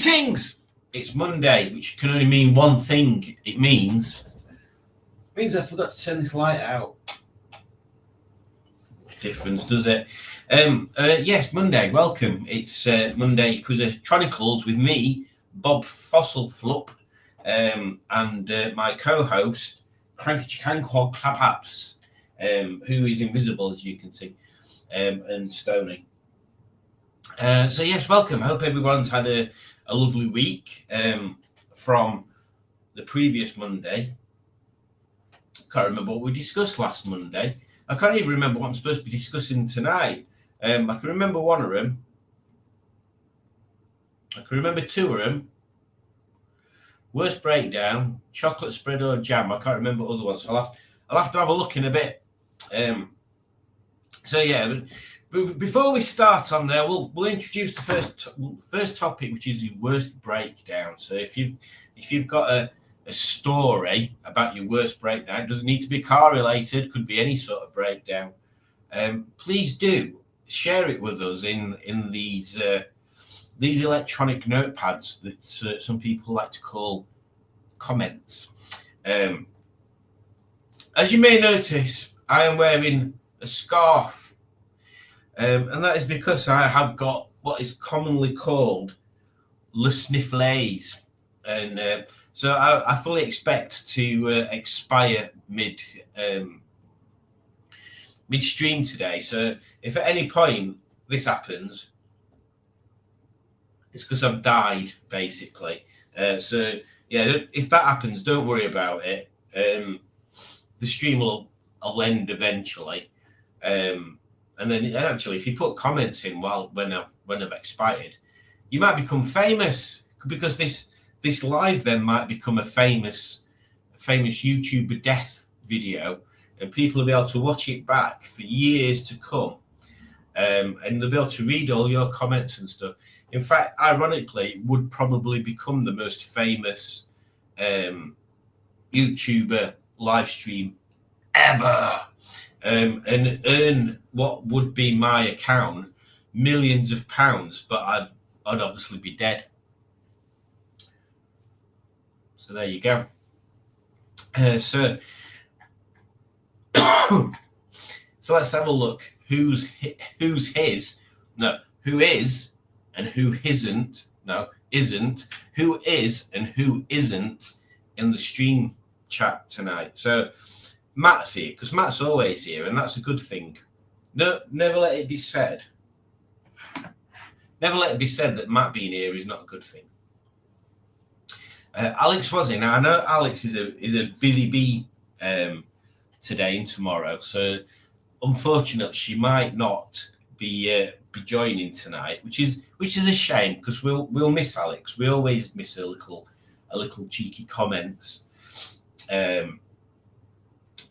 Greetings! It's Monday, which can only mean one thing. It means I forgot to turn this light out. What difference does it? Yes, Monday. Welcome. It's Monday Cruiser Chronicles with me, Bob Fossilflup, and my co-host, Cranky Chicankwa Claphaps, who is invisible, as you can see, and Stony. So yes, welcome. I hope everyone's had a lovely week from the previous Monday. Can't remember what we discussed last Monday. I can't even remember what I'm supposed to be discussing tonight. I can remember one of them. I can remember two of them. Worst breakdown, chocolate spread or jam. I can't remember other ones. So I'll have to have a look in a bit. So yeah. But before we start on there, we'll introduce the first topic, which is your worst breakdown. So if you've got a story about your worst breakdown, it doesn't need to be car related, could be any sort of breakdown. Please do share it with us in these electronic notepads that some people like to call comments. As you may notice, I am wearing a scarf. And that is because I have got what is commonly called le sniffles. And so I fully expect to expire midstream today. So if at any point this happens, it's because I've died, basically. So yeah, if that happens, don't worry about it. The stream will end eventually. And then actually, if you put comments in when I've expired, you might become famous, because this live then might become a famous YouTuber death video, and people will be able to watch it back for years to come, and they'll be able to read all your comments and stuff. In fact, ironically, it would probably become the most famous YouTuber live stream ever. And earn what would be my account millions of pounds, but I'd obviously be dead. So there you go. So let's have a look. Who is and who isn't? No, isn't. Who is and who isn't in the stream chat tonight? So Matt's here, because Matt's always here, and that's a good thing. No, never let it be said that Matt being here is not a good thing. Alex was in. Now, I know Alex is a busy bee today and tomorrow, so unfortunately she might not be joining tonight, which is a shame, because we'll miss Alex. We always miss a little cheeky comments.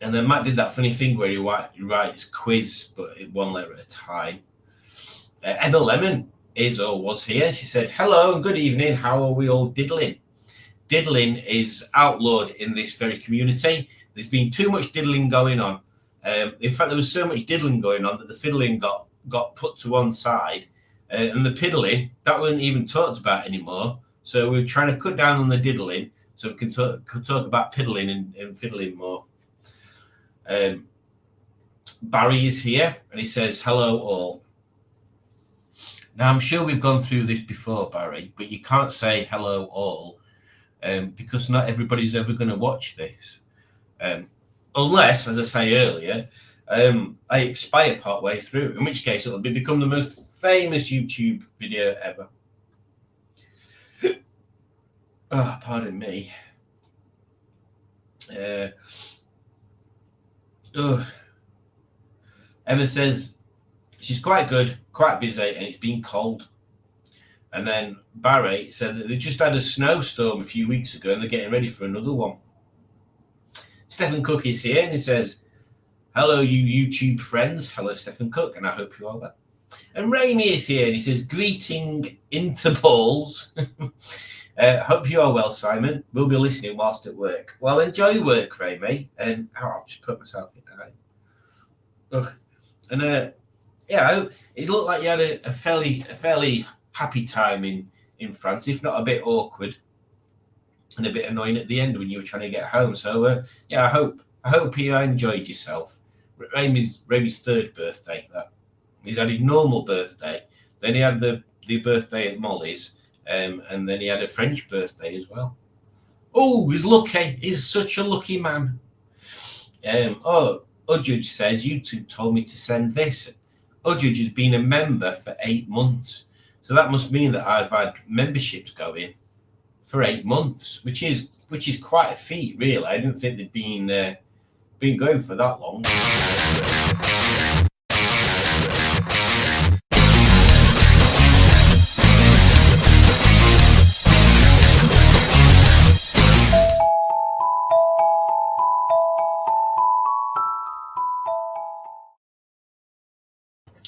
And then Matt did that funny thing where he writes quiz, but one letter at a time. Emma Lemon was here. She said, hello and good evening. How are we all diddling? Diddling is outlawed in this very community. There's been too much diddling going on. In fact, there was so much diddling going on that the fiddling got put to one side. And the piddling, that wasn't even talked about anymore. So we're trying to cut down on the diddling so we can talk about piddling and fiddling more. Barry is here, and he says, hello all. Now, I'm sure we've gone through this before, Barry, but you can't say hello all because not everybody's ever going to watch this. Unless, as I say earlier, I expire partway through, in which case it'll become the most famous YouTube video ever. Oh, pardon me. Emma says she's quite good, quite busy, and it's been cold. And then Barry said that they just had a snowstorm a few weeks ago and they're getting ready for another one. Stephen Cook is here, and he says, hello, you YouTube friends. Hello, Stephen Cook, and I hope you are well. And Raimi is here, and he says, greeting intervals. Hope you are well, Simon. We'll be listening whilst at work. Well, enjoy work, Raimi. And I've just put myself in. And yeah, it looked like you had a fairly happy time in in France, if not a bit awkward and a bit annoying at the end when you were trying to get home. So yeah, I hope you enjoyed yourself. Ramey's third birthday. He's had his normal birthday, then he had the birthday at Molly's, and then he had a French birthday as well. Oh, he's lucky. He's such a lucky man. Udjudge says, YouTube told me to send this. Udjudge has been a member for 8 months. So that must mean that I've had memberships going for 8 months, which is quite a feat, really. I didn't think they'd been going for that long.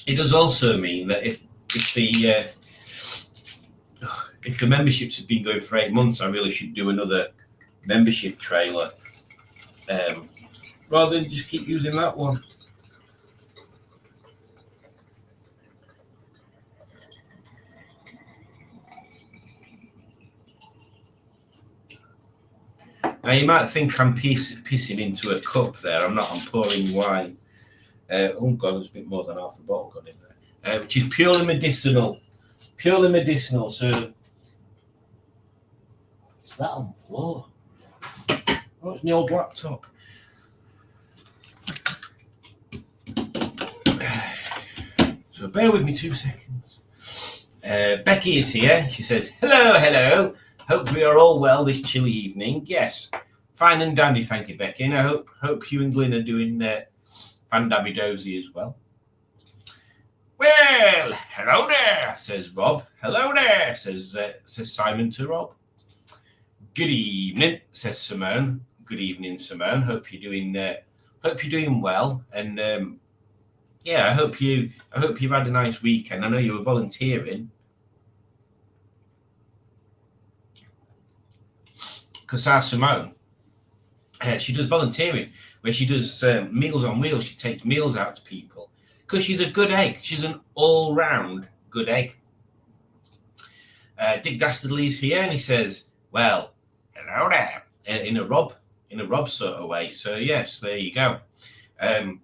It does also mean that if the memberships have been going for 8 months, I really should do another membership trailer, rather than just keep using that one. Now you might think I'm pissing into a cup there. I'm not. I'm pouring wine. Oh God, there's a bit more than half a bottle gone in there, which is purely medicinal. Purely medicinal. So what's that on the floor? Oh, it's my old laptop. So bear with me 2 seconds. Becky is here. She says, hello. Hope we are all well this chilly evening. Yes, fine and dandy, thank you, Becky. And I hope you and Glyn are doing Fandabby Dozy as well. Well, hello there, says Rob. Hello there, says Simon to Rob. Good evening, says Simone. Good evening, Simone. Hope you're doing well. And yeah, I hope you've had a nice weekend. I know you were volunteering. Because our Simone, she does volunteering where she does Meals on Wheels. She takes meals out to people because she's a good egg. She's an all-round good egg. Dick Dastardly's here and he says, well, hello there, in a Rob sort of way. So yes, there you go. Emma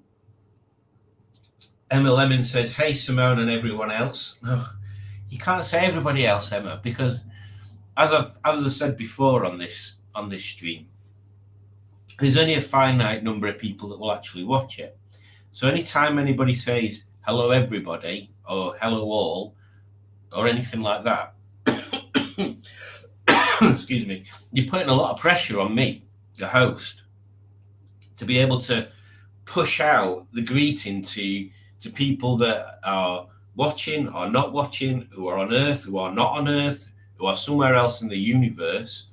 Lemon says, hey, Simone and everyone else. Oh, you can't say everybody else, Emma, because as I've said before on this stream, there's only a finite number of people that will actually watch it. So anytime anybody says hello everybody or hello all or anything like that, excuse me, you're putting a lot of pressure on me, the host, to be able to push out the greeting to people that are watching or not watching, who are on Earth, who are not on Earth, who are somewhere else in the universe,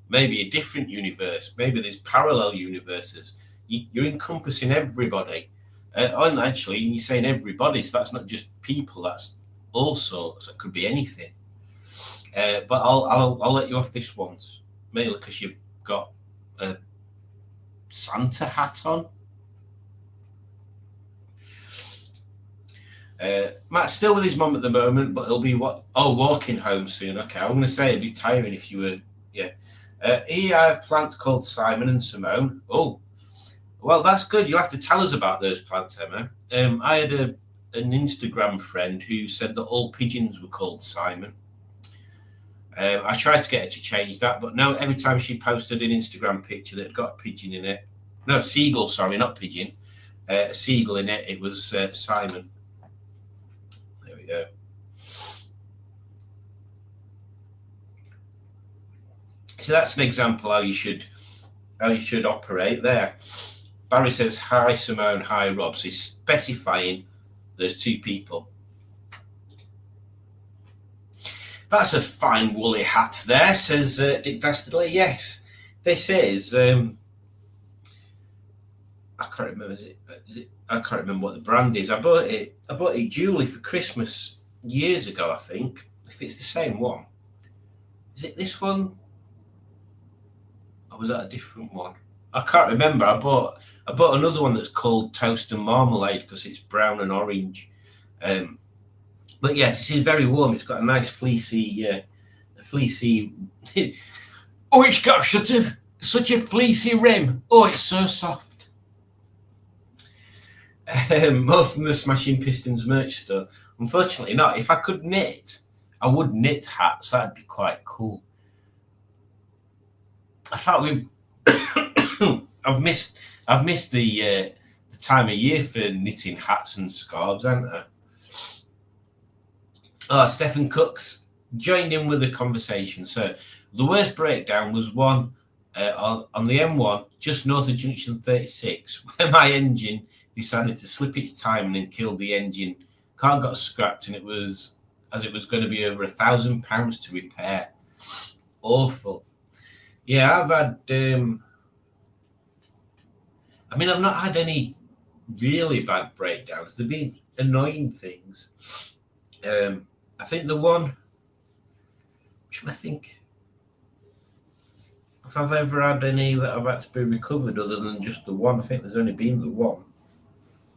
maybe a different universe, maybe there's parallel universes. You're encompassing everybody. And actually, you're saying everybody, so that's not just people, that's all sorts. It could be anything. But I'll let you off this once, mainly because you've got a Santa hat on. Matt's still with his mum at the moment, but he'll be walking home soon. Okay, I'm going to say it'd be tiring if you were, yeah. Here I have plants called Simon and Simone. Oh, well, that's good. You'll have to tell us about those plants, Emma. I had an Instagram friend who said that all pigeons were called Simon. I tried to get her to change that, but no, every time she posted an Instagram picture that had got a pigeon in it, no, seagull, sorry, not pigeon, a seagull in it, it was Simon. There we go. So that's an example how you should operate there. Barry says, hi, Simone, hi, Rob. So he's specifying there's two people. That's a fine woolly hat there, says Dick Dastardly. Yes, this is. I can't remember. I can't remember what the brand is. I bought it duly for Christmas years ago, I think. If it's the same one, is it this one? Or was that a different one? I can't remember. I bought another one that's called Toast and Marmalade because it's brown and orange. But yes, this is very warm. It's got a nice fleecy fleecy. Oh, it's got such a fleecy rim. Oh, it's so soft. More from the Smashing Pistons merch store. Unfortunately, not. If I could knit, I would knit hats. That'd be quite cool. I thought I've missed the time of year for knitting hats and scarves, haven't I? Oh, Stephen Cooks joined in with the conversation. So the worst breakdown was one on the M1 just north of junction 36, where my engine decided to slip its timing and kill the engine. Car got scrapped, and it was going to be over £1,000 to repair. Awful. Yeah, I've had. I've not had any really bad breakdowns. There've been annoying things. I think the one. I think if I've ever had any that have had to be recovered other than just the one, I think there's only been the one.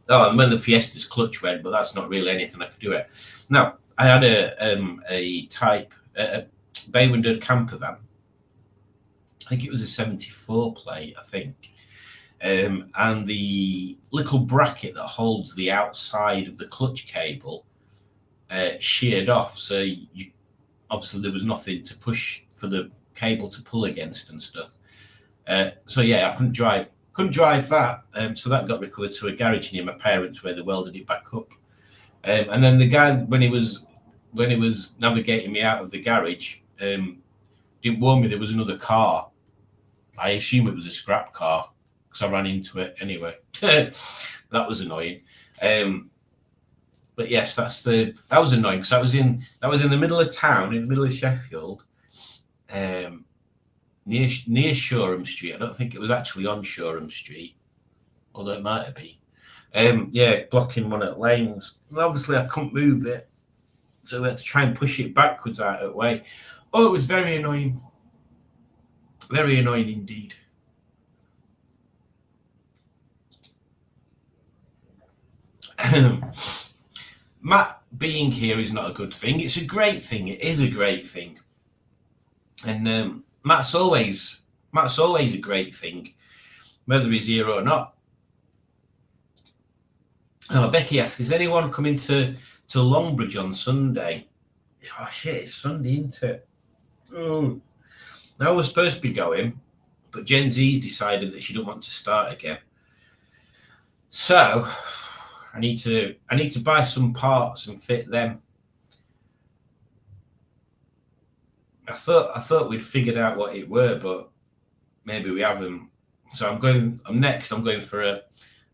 Oh, and when the Fiesta's clutch went, but that's not really anything I could do it. Now, I had a type Baywinder camper van. I think it was a 74 plate, I think. And the little bracket that holds the outside of the clutch cable sheared off. So obviously there was nothing to push for the cable to pull against and stuff. So yeah, I couldn't drive that. So that got recovered to a garage near my parents where they welded it back up. And then the guy, when he was navigating me out of the garage, didn't warn me there was another car. I assume it was a scrap car because I ran into it anyway. That was annoying. But yes, that was annoying because that was in the middle of town, in the middle of Sheffield, near Shoreham Street. I don't think it was actually on Shoreham Street, although it might have been. Blocking one of the lanes. And obviously, I couldn't move it, so we had to try and push it backwards out of the way. Oh, it was very annoying. Very annoying indeed. Matt being here is not a good thing. It's a great thing. It is a great thing. And Matt's always a great thing, whether he's here or not. Oh, Becky asks, is anyone coming to Longbridge on Sunday? Oh shit, it's Sunday, isn't it? Oh. I was supposed to be going, but Gen Z's decided that she don't want to start again. So I need to buy some parts and fit them. I thought we'd figured out what it were, but maybe we haven't. So I'm going for a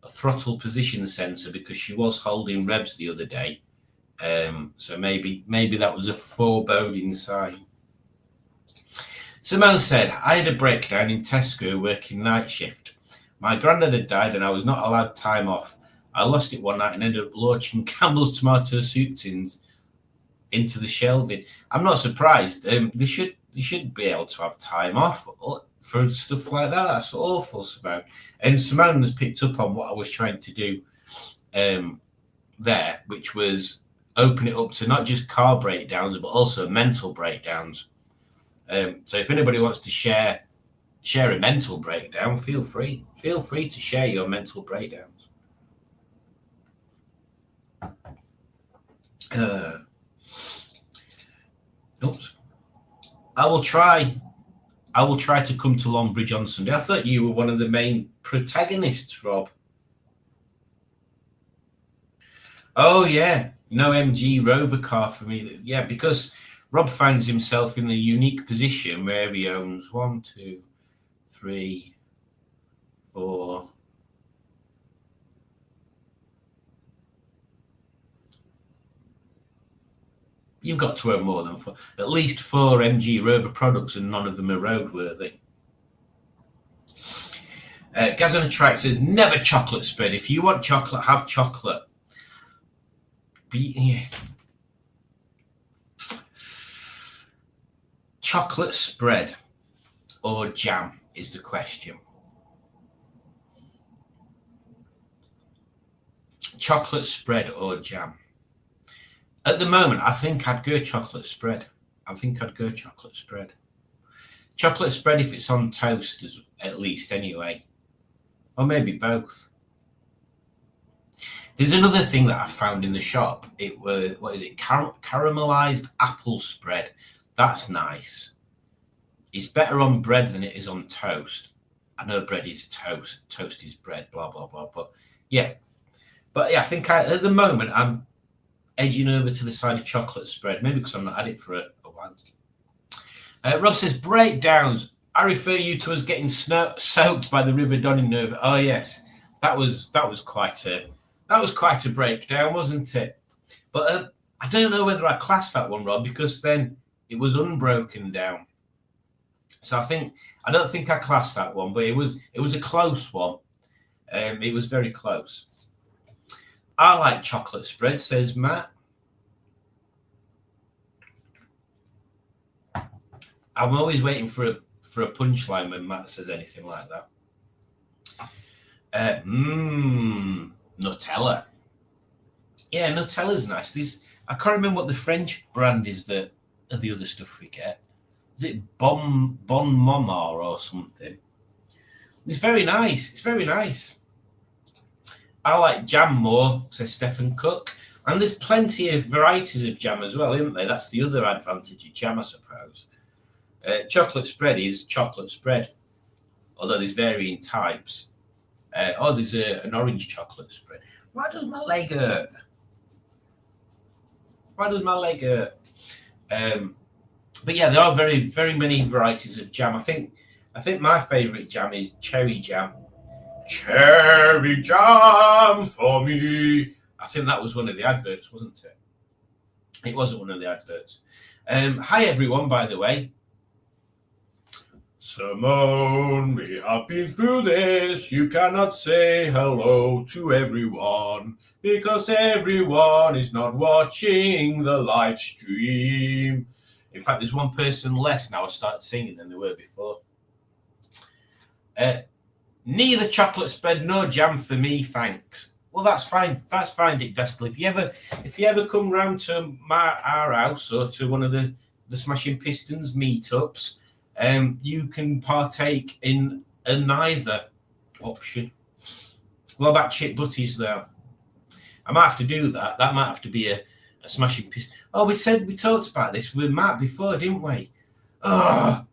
throttle position sensor because she was holding revs the other day. So maybe that was a foreboding sign. Simone said, I had a breakdown in Tesco working night shift. My granddad had died and I was not allowed time off. I lost it one night and ended up launching Campbell's tomato soup tins into the shelving. I'm not surprised. They should be able to have time off for stuff like that. That's awful, Simone. And Simone has picked up on what I was trying to do there, which was open it up to not just car breakdowns, but also mental breakdowns. So if anybody wants to share a mental breakdown, feel free to share your mental breakdowns. Oops. I will try to come to Longbridge on Sunday. I thought you were one of the main protagonists, Rob. Oh yeah, no MG Rover car for me. Yeah, because Rob finds himself in the unique position where he owns 1, 2, 3, 4. You've got to own more than 4, at least 4 MG Rover products, and none of them are roadworthy. Gaz on a Track says, never chocolate spread. If you want chocolate, have chocolate. Yeah. Chocolate spread or jam is the question. Chocolate spread or jam. At the moment, I think I'd go chocolate spread. I think I'd go chocolate spread. Chocolate spread if it's on toast, at least anyway, or maybe both. There's another thing that I found in the shop. It was, what is it? Caramelized apple spread. That's nice. It's better on bread than it is on toast. I know bread is toast, toast is bread, blah, blah, blah. But yeah, I think at the moment I'm edging over to the side of chocolate spread, maybe because I've not had it for a while. Rob says, breakdowns. I refer you to us getting soaked by the River Don in Nova. Oh yes, that was quite a breakdown, wasn't it? But I don't know whether I classed that one, Rob, because then it was unbroken down. So I don't think I classed that one, but it was a close one. It was very close. I like chocolate spread, says Matt. I'm always waiting for a punchline when Matt says anything like that. Nutella. Yeah, Nutella's nice. I can't remember what the French brand is that are the other stuff we get. Is it Bon Momar or something? It's very nice. It's very nice. I like jam more, says Stephen Cook. And there's plenty of varieties of jam as well, isn't there? That's the other advantage of jam, I suppose. Chocolate spread is chocolate spread, although there's varying types. There's an orange chocolate spread. Why does my leg hurt? But yeah, there are very, very many varieties of jam. I think my favourite jam is cherry jam. Cherry jam for me. I think that was one of the adverts, wasn't it? It wasn't one of the adverts. Hi everyone, by the way. Simone, we have been through this. You cannot say hello to everyone because everyone is not watching the live stream. In fact, there's one person less now I started singing than there were before. Neither chocolate spread nor jam for me, thanks. Well, that's fine. That's fine, Dick Destle. If you ever come round to our house or to one of the Smashing Pistons meetups, you can partake in neither option. What about chip butties though? I might have to do that. That might have to be a Smashing Piston. Oh, we talked about this with Matt before, didn't we? Oh,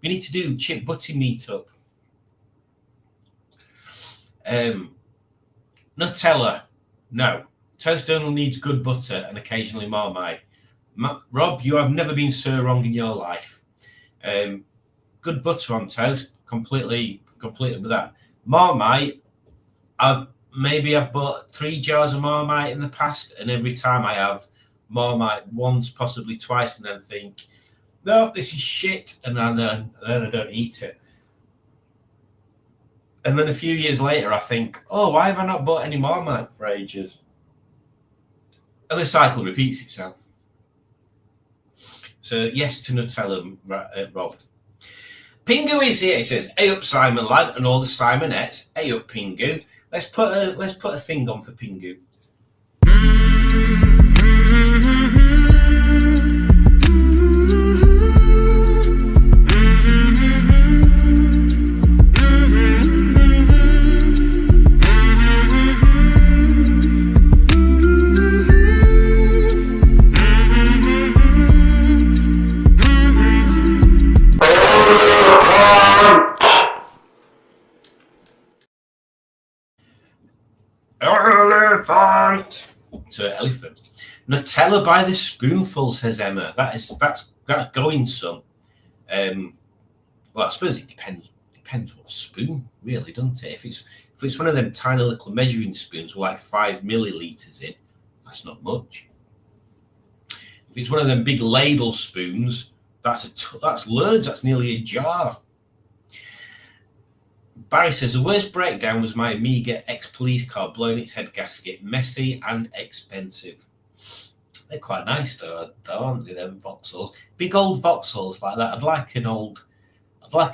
we need to do chip butty meetup. Nutella, no. Toast only needs good butter and occasionally Marmite. Rob, you have never been so wrong in your life. Good butter on toast, completely with that. Marmite, I've bought 3 jars of Marmite in the past, and every time I have Marmite once, possibly twice, and then think, no, this is shit, and then I don't eat it. And then a few years later, I think, oh, why have I not bought any Marmite for ages? And the cycle repeats itself. So yes to Nutella, Rob. Pingu is here. He says, "Hey up, Simon lad, and all the Simonettes. Hey up, Pingu. Let's put a thing on for Pingu." Elephant. So elephant. Nutella by the spoonful, says Emma. That's going some. Well, I suppose it depends what spoon, really, doesn't it? If it's one of them tiny little measuring spoons with like 5 milliliters in, that's not much. If it's one of them big ladle spoons, that's loads. That's nearly a jar. Barry says, the worst breakdown was my Amiga ex-police car blowing its head gasket. Messy and expensive. They're quite nice though, aren't they, them Vauxhalls? Big old Vauxhalls like that. I'd like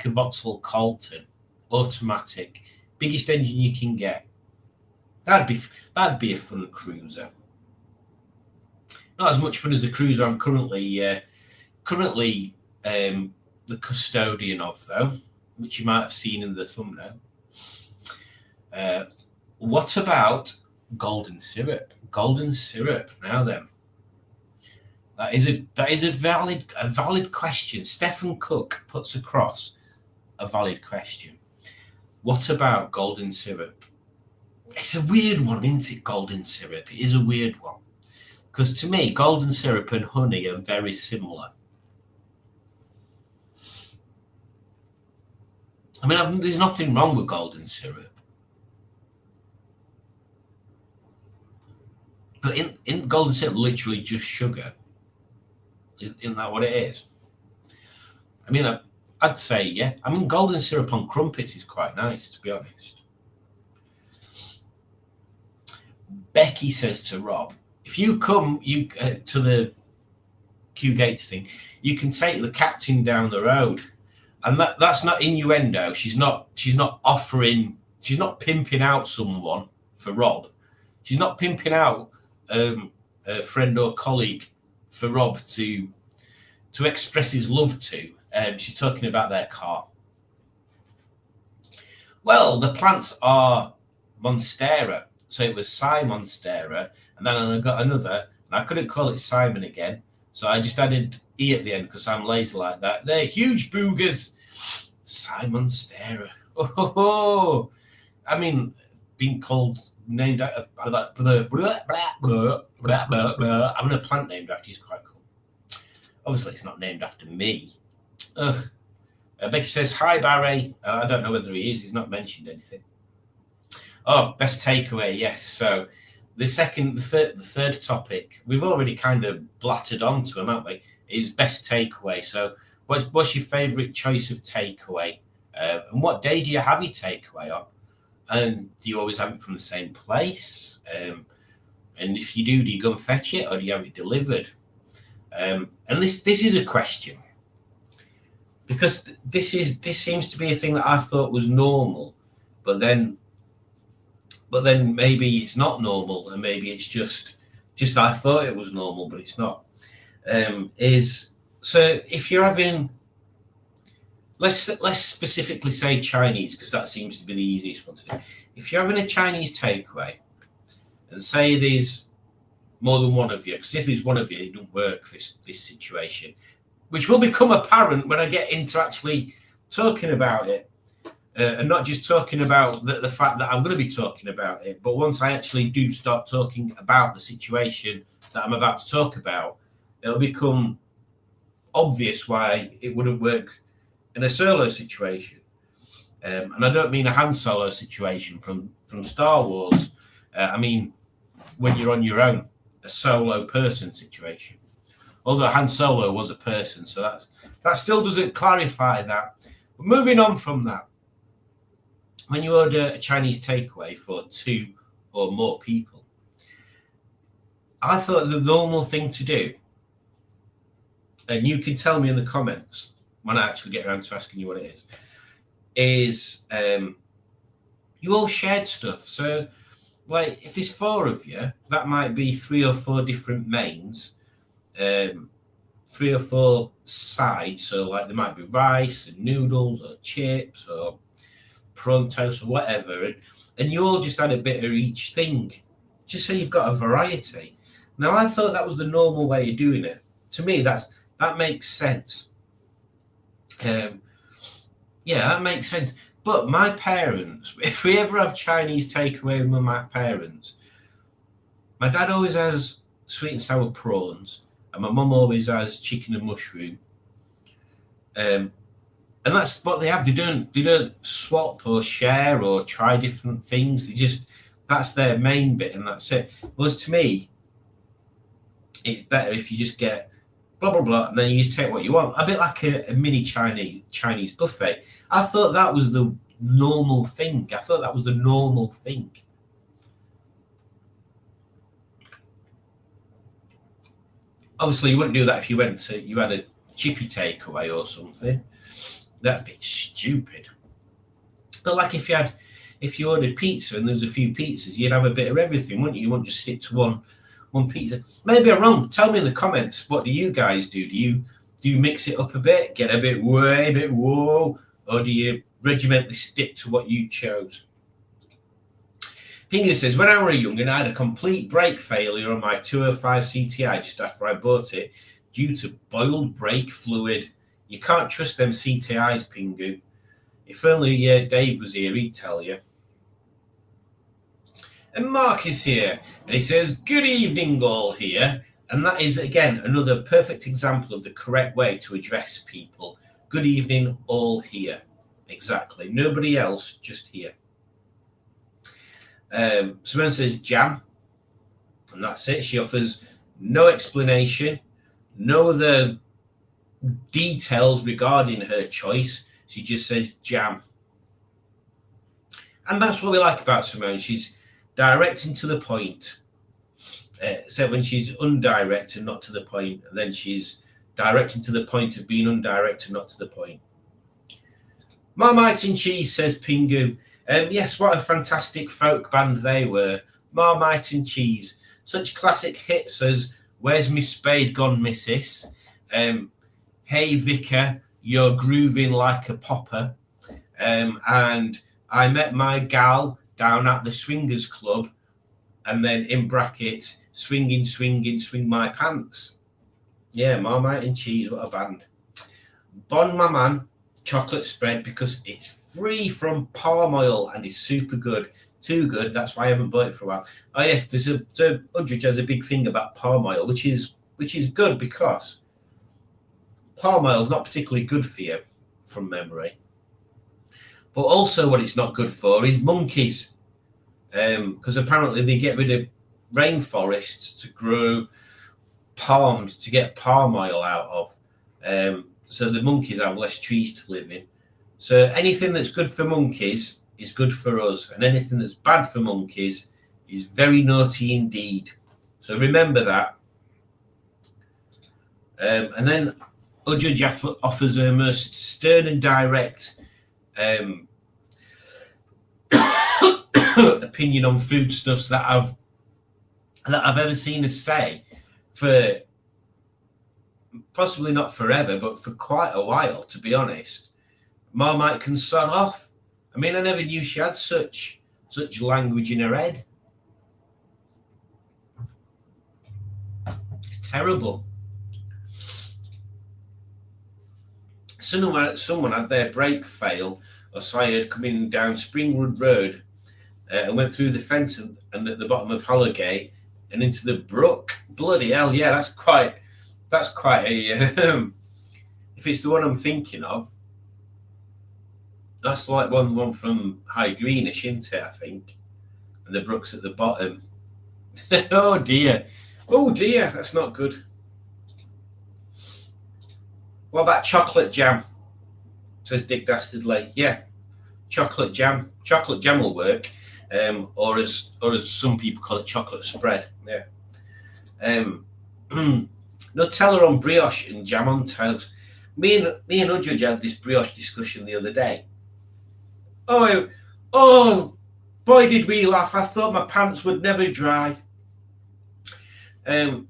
a Vauxhall Colton, automatic. Biggest engine you can get. That'd be a fun cruiser. Not as much fun as the cruiser I'm currently currently the custodian of, though, which you might have seen in the thumbnail. What about golden syrup? Golden syrup. Now then, that is a valid question. Stephen Cook puts across a valid question. What about golden syrup? It's a weird one, isn't it? Golden syrup. It is a weird one, because to me, golden syrup and honey are very similar. I mean, there's nothing wrong with golden syrup. But in golden syrup, literally just sugar. Isn't that what it is? I mean, I'd say, yeah. I mean, golden syrup on crumpets is quite nice, to be honest. Becky says to Rob, if you come to the Kew Gates thing, you can take the captain down the road. And that's not innuendo. She's not offering, she's not pimping out someone for Rob. She's not pimping out a friend or colleague for Rob to express his love to. She's talking about their car. Well, the plants are Monstera. So it was Si Monstera. And then I got another, and I couldn't call it Simon again. So I just added E at the end because I'm lazy like that. They're huge boogers. Si Monstera. Oh, I mean, being called, named after, having a plant named after you is quite cool. Obviously, it's not named after me. Ugh. Becky says, hi, Barry. I don't know whether he is. He's not mentioned anything. Oh, best takeaway. Yes. So the third topic, we've already kind of blattered onto him, haven't we? Is best takeaway. So what's your favourite choice of takeaway? And what day do you have your takeaway on? And do you always have it from the same place? And if you do you go and fetch it, or do you have it delivered? And this is a question, because this seems to be a thing that I thought was normal, but then maybe it's not normal, and maybe it's just I thought it was normal, but it's not. So if you're having, let's specifically say Chinese, because that seems to be the easiest one to do. If you're having a Chinese takeaway, and say there's more than one of you, because if there's one of you, it doesn't work, this situation, which will become apparent when I get into actually talking about it, and not just talking about the fact that I'm going to be talking about it, but once I actually do start talking about the situation that I'm about to talk about, it'll become obvious why it wouldn't work in a solo situation. And I don't mean a Han Solo situation from Star Wars. I mean when you're on your own, a solo person situation. Although Han Solo was a person, so that still doesn't clarify that. But moving on from that, when you order a Chinese takeaway for 2 or more people, I thought the normal thing to do, and you can tell me in the comments when I actually get around to asking you what it is you all shared stuff. So, like, if there's 4 of you, that might be 3 or 4 different mains, 3 or 4 sides. So, like, there might be rice and noodles or chips or prawn toast or whatever, and you all just add a bit of each thing, just so you've got a variety. Now, I thought that was the normal way of doing it. To me, that makes sense. Yeah, that makes sense. But my parents, if we ever have Chinese takeaway with my parents, my dad always has sweet and sour prawns, and my mum always has chicken and mushroom. And that's what they have. They don't swap or share or try different things. That's their main bit, and that's it. Whereas to me, it's better if you just get blah blah blah, and then you just take what you want. A bit like a mini Chinese buffet. I thought that was the normal thing. Obviously, you wouldn't do that if you had a chippy takeaway or something. That'd be stupid. But like if you ordered pizza and there's a few pizzas, you'd have a bit of everything, wouldn't you? You wouldn't just stick to one pizza. Maybe I'm wrong. Tell me in the comments, what do you guys do? Do Do you mix it up a bit, get a bit way, a bit whoa, or do you regimentally stick to what you chose? Pingu says, when I was young and I had a complete brake failure on my 205 CTI just after I bought it due to boiled brake fluid. You can't trust them CTIs, Pingu. If only Dave was here, he'd tell you. And Mark is here, and he says, good evening all here. And that is, again, another perfect example of the correct way to address people. Good evening all here. Exactly. Nobody else, just here. Simone says jam, and that's it. She offers no explanation, no other details regarding her choice. She just says jam. And that's what we like about Simone. She's direct and to the point. Except when she's undirect and not to the point, and then she's direct and to the point of being undirect and not to the point. Marmite and Cheese, says Pingu. Yes, what a fantastic folk band they were. Marmite and Cheese. Such classic hits as Where's Me Spade Gone, Missus? Hey Vicar, You're Grooving Like a Popper. And I Met My Gal Down at the Swingers Club. And then in brackets, swinging, swing my pants. Yeah, Marmite and Cheese, what a band. Bon Maman, chocolate spread because it's free from palm oil and is super good. Too good, that's why I haven't bought it for a while. Oh yes, there's Udrich has a big thing about palm oil, which is good because palm oil is not particularly good for you from memory. But also what it's not good for is monkeys. Because apparently they get rid of rainforests to grow palms to get palm oil out of. So the monkeys have less trees to live in. So anything that's good for monkeys is good for us, and anything that's bad for monkeys is very naughty indeed. So remember that. And then Udja offers her most stern and direct opinion on foodstuffs that I've ever seen her say for possibly not forever, but for quite a while, to be honest. Marmite can sod off. I mean, I never knew she had such language in her head. It's terrible. Someone had their brake fail, or so I heard, coming down Springwood Road and went through the fence and at the bottom of Hollowgate and into the brook. Bloody hell, yeah, that's quite a if it's the one I'm thinking of, that's like one from High Greenish, isn't it, I think? And the brook's at the bottom. Oh dear, that's not good. What about chocolate jam? Says Dick Dastardly. Yeah, chocolate jam will work. Or as some people call it, chocolate spread. Yeah. Nutella on brioche and jam on toast. Me and Udjudge had this brioche discussion the other day. Oh, boy, did we laugh! I thought my pants would never dry. She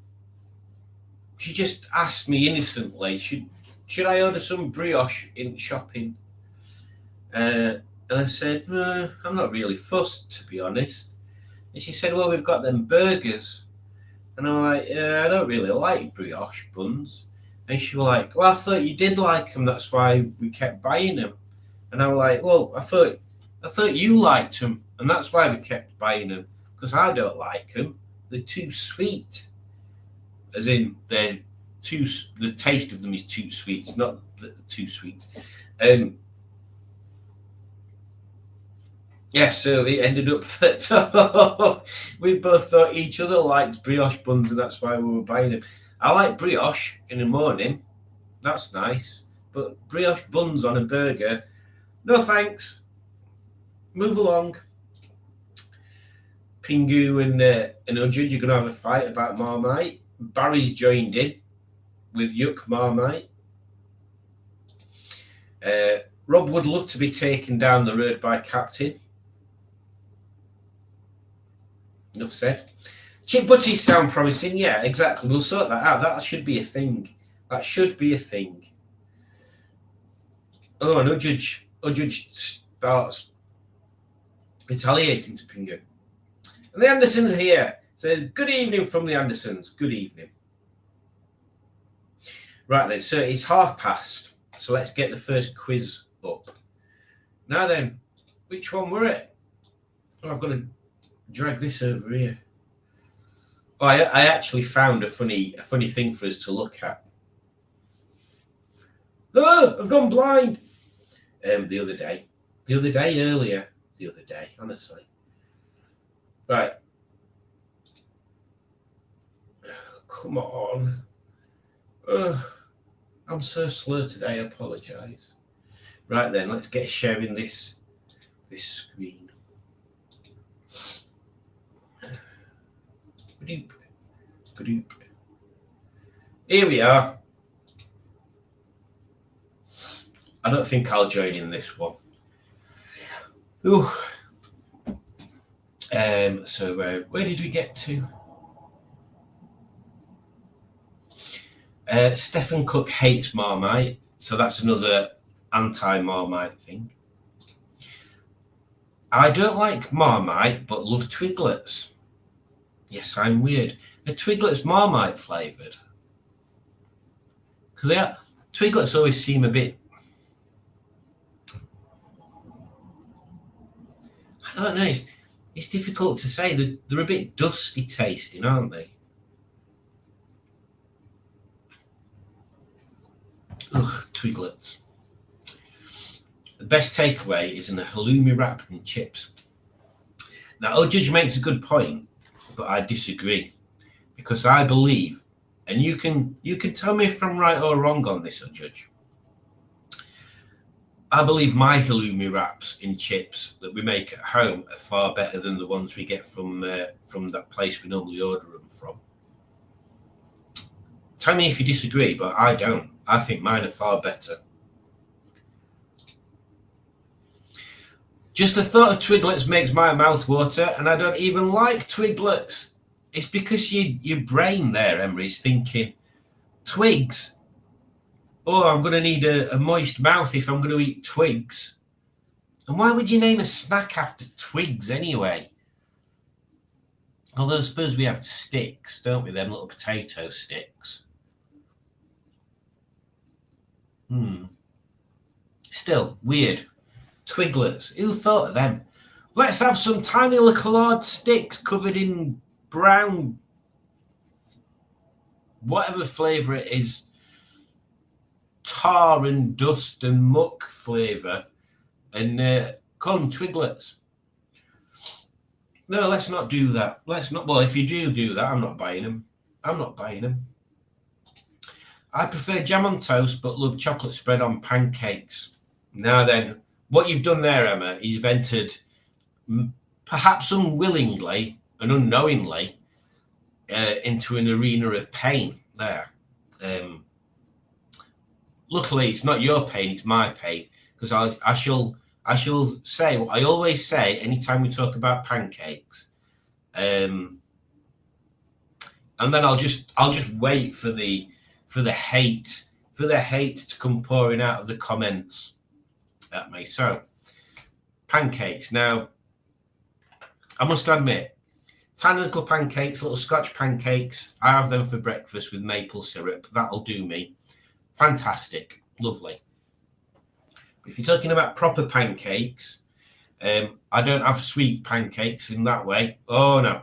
just asked me innocently, should I order some brioche in shopping? And I said, I'm not really fussed, to be honest. And she said, well, we've got them burgers. And I'm like, I don't really like brioche buns. And she was like, well, I thought you did like them. That's why we kept buying them. And I was like, well, I thought you liked them. And that's why we kept buying them. Because I don't like them. They're too sweet. As in, the taste of them is too sweet. It's not too sweet. Yeah, so it ended up that we both thought each other liked brioche buns, and that's why we were buying them. I like brioche in the morning. That's nice. But brioche buns on a burger, no thanks. Move along. Pingu and Udjudge are going to have a fight about Marmite. Barry's joined in with Yuck Marmite. Rob would love to be taken down the road by Captain. Enough said. Chip butties sound promising. Yeah, exactly. We'll sort that out. That should be a thing. That should be a thing. Oh, and Udjudge starts retaliating to Pingu. And the Andersons are here. Says, good evening from the Andersons. Good evening. Right then, so it's past. So let's get the first quiz up. Now then, which one were it? Oh, I've got to drag this over here. Oh, I actually found a funny thing for us to look at. Oh, I've gone blind. The other day, honestly. Right. Come on. I'm so slow today, I apologise. Right then, let's get sharing this screen. Ba-doop. Ba-doop. Here we are. I don't think I'll join in this one. Ooh. So where did we get to? Stephen Cook hates Marmite, so that's another anti-Marmite thing. I don't like Marmite, but love Twiglets. Yes, I'm weird. Are Twiglets Marmite flavoured? Because Twiglets always seem a bit... I don't know, it's difficult to say. They're a bit dusty tasting, aren't they? Ugh, Twiglets. The best takeaway is in a halloumi wrap and chips. Now, Judge makes a good point, but I disagree. Because I believe, and you can tell me if I'm right or wrong on this, Judge. I believe my halloumi wraps in chips that we make at home are far better than the ones we get from that place we normally order them from. Tell me if you disagree, but I don't. I think mine are far better. Just the thought of Twiglets makes my mouth water, and I don't even like Twiglets. It's because your brain there, Emery, is thinking, twigs? Oh, I'm going to need a moist mouth if I'm going to eat twigs. And why would you name a snack after twigs anyway? Although I suppose we have sticks, don't we? Them little potato sticks. Still, weird. Twiglets. Who thought of them? Let's have some tiny little coloured sticks covered in brown, whatever flavour it is, tar and dust and muck flavour, and call them Twiglets. No, let's not do that. Let's not. Well, if you do that, I'm not buying them. I'm not buying them. I prefer jam on toast, but love chocolate spread on pancakes. Now then, what you've done there, Emma, you've entered, perhaps unwillingly and unknowingly, into an arena of pain there. Luckily, it's not your pain; it's my pain, because I shall say what I always say anytime we talk about pancakes, and then I'll just wait for the hate to come pouring out of the comments at me. So, pancakes. Now, I must admit, tiny little pancakes, little Scotch pancakes. I have them for breakfast with maple syrup. That'll do me. Fantastic, lovely. But if you're talking about proper pancakes, I don't have sweet pancakes in that way. Oh no,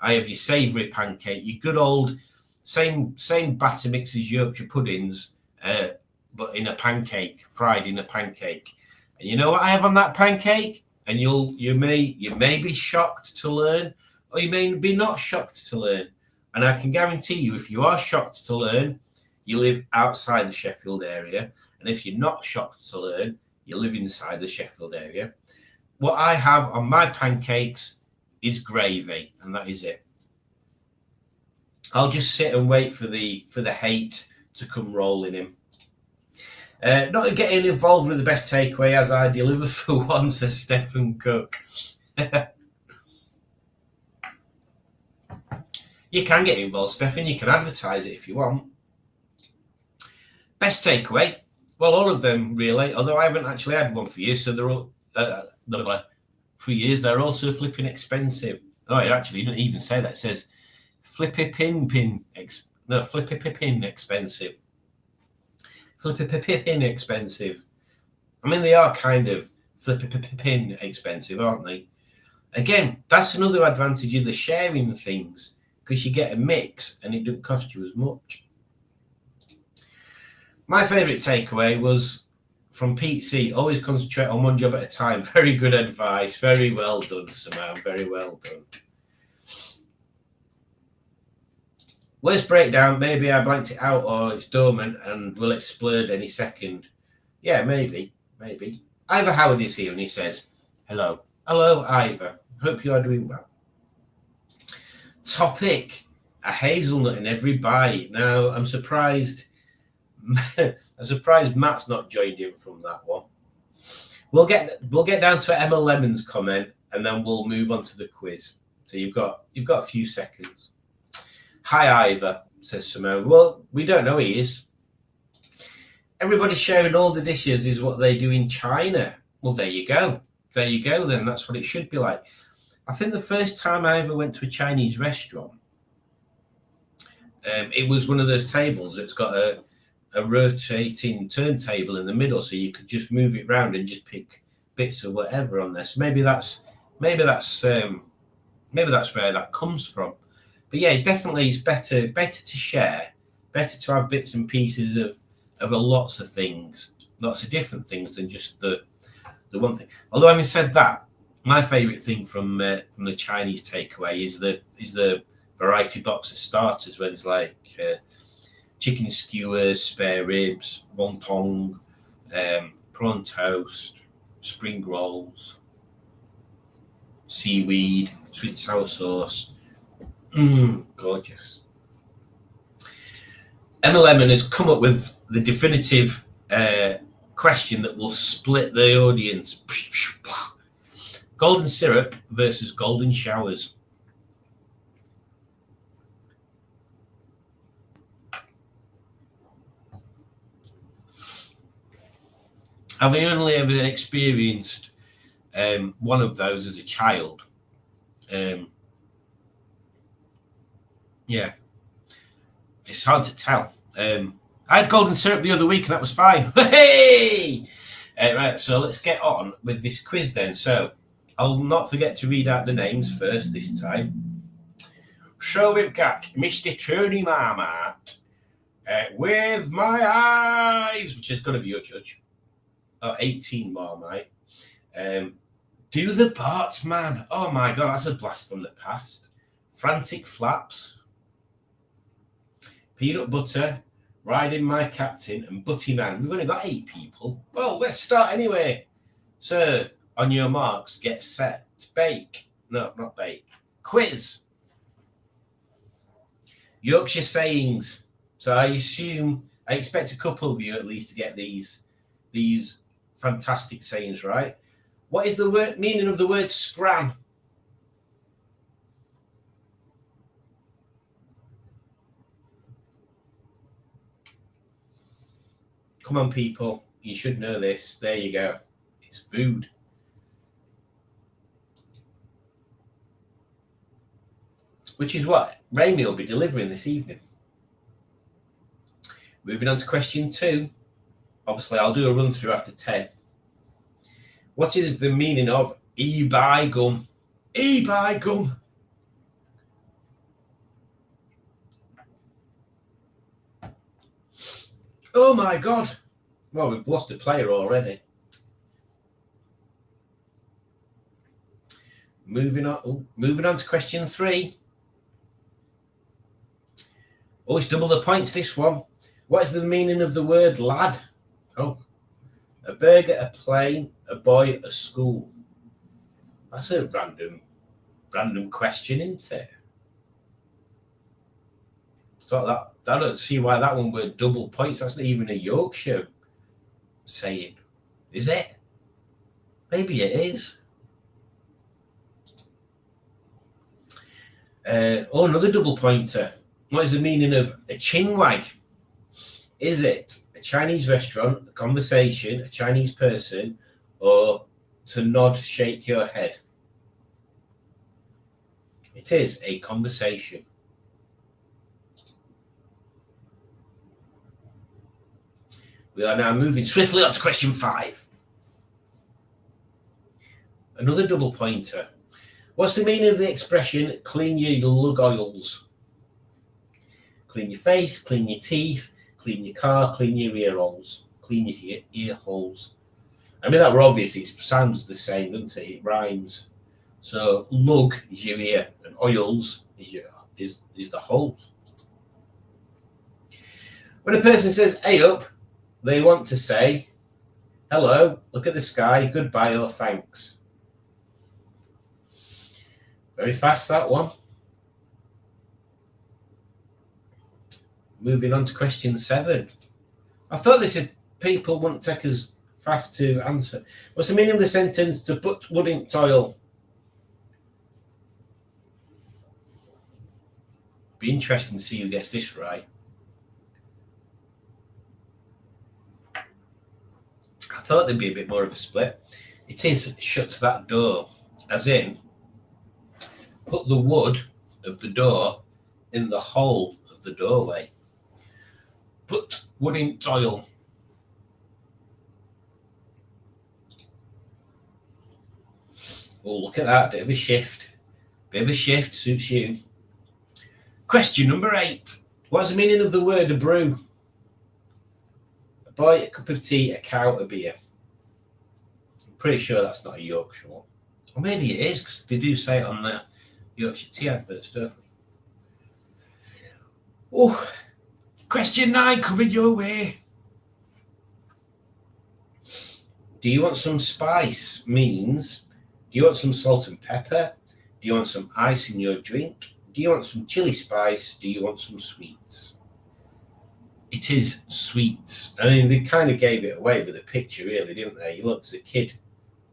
I have your savoury pancake, your good old same batter mix as Yorkshire puddings, but in a pancake, fried in a pancake. And you know what I have on that pancake? And you may be shocked to learn, or you may be not shocked to learn. And I can guarantee you, if you are shocked to learn, you live outside the Sheffield area. And if you're not shocked to learn, you live inside the Sheffield area. What I have on my pancakes is gravy, and that is it. I'll just sit and wait for the hate to come rolling in. Not getting involved with the best takeaway as I deliver for one, says Stephen Cook. You can get involved, Stephen. You can advertise it if you want. Best takeaway. Well, all of them really. Although I haven't actually had one for years, so they're all for years. They're also flipping expensive. Oh, it actually didn't even say that. It says flippy pin expensive. Flippy pin expensive. I mean, they are kind of flippy pin expensive, aren't they? Again, that's another advantage of the sharing things, because you get a mix and it doesn't cost you as much. My favourite takeaway was from Pete C. Always concentrate on one job at a time. Very good advice. Very well done, Simone. Very well done. Worst breakdown. Maybe I blanked it out or it's dormant and will explode any second. Yeah, maybe. Ivor Howard is here and he says, hello. Hello, Ivor. Hope you are doing well. Topic. A hazelnut in every bite. Now, I'm surprised Matt's not joined in from that one. We'll get down to Emma Lemon's comment and then we'll move on to the quiz. So you've got a few seconds. Hi, Ivor, says Simone. Well, we don't know he is. Everybody sharing all the dishes is what they do in China. Well, there you go. There you go then. That's what it should be like. I think the first time I ever went to a Chinese restaurant, it was one of those tables that's got a rotating turntable in the middle, so you could just move it around and just pick bits of whatever on there. So maybe that's where that comes from. But yeah, definitely it's better to share, better to have bits and pieces of lots of things, lots of different things than just the one thing. Although having said that, my favourite thing from the Chinese takeaway is the variety box of starters, where there's like chicken skewers, spare ribs, wonton, prawn toast, spring rolls, seaweed, sweet and sour sauce. Gorgeous. Emma Lemon has come up with the definitive question that will split the audience. Golden syrup versus golden showers. I've only ever experienced one of those as a child. Yeah, it's hard to tell. I had golden syrup the other week and that was fine. Hey! Right, so let's get on with this quiz then. So I'll not forget to read out the names first this time. So we've got Mr. Tony Marmot with my eyes, which is going to be your judge. 18 Marmite. Do the parts, man. Oh my God, that's a blast from the past. Frantic Flaps. Peanut Butter, Riding My Captain, and Butty Man. We've only got 8 people. Well, let's start anyway. So, on your marks, get set. Bake. No, not bake. Quiz. Yorkshire sayings. So I expect a couple of you at least to get these fantastic sayings right. What is the meaning of the word scram? Come on, people. You should know this. There you go. It's food. Which is what Raimi will be delivering this evening. Moving on to question 2. Obviously, I'll do a run through after 10. What is the meaning of e-buy gum? E-buy gum. Oh my God. Well, we've lost a player already. Moving on to question 3. Oh, it's double the points, this one. What is the meaning of the word lad? Oh, a burger, a plane, a boy, a school. That's a random question, isn't it? Thought that I don't see why that one were double points. That's not even a Yorkshire saying, is it? Maybe it is. Another double pointer. What is the meaning of a chinwag? Is it a Chinese restaurant, a conversation, a Chinese person, or to nod, shake your head? It is a conversation. We are now moving swiftly on to question 5. Another double pointer. What's the meaning of the expression, clean your lug oils? Clean your face, clean your teeth, clean your car, clean your ear holes. Clean your ear holes. I mean, that were obvious. It sounds the same, doesn't it? It rhymes. So lug is your ear, and oils is the holes. When a person says "hey up," they want to say hello, look at the sky, goodbye, or thanks. Very fast, that one. Moving on to question 7. I thought people wouldn't take as fast to answer. What's the meaning of the sentence, to put wood in toil? Be interesting to see who gets this right. I thought there'd be a bit more of a split. It is shut that door, as in put the wood of the door in the hole of the doorway. Put wood in toil. Oh, look at that, bit of a shift. Bit of a shift, suits you. Question number 8. What's the meaning of the word a brew? A boy, a cup of tea, a cow, a beer. I'm pretty sure that's not a Yorkshire one. Or maybe it is, because they do say it on the Yorkshire tea adverts, don't they? Oh, question 9 coming your way. Do you want some spice? Means, do you want some salt and pepper? Do you want some ice in your drink? Do you want some chili spice? Do you want some sweets? It is sweets. I mean, they kind of gave it away with the picture, really, didn't they? He looks a kid.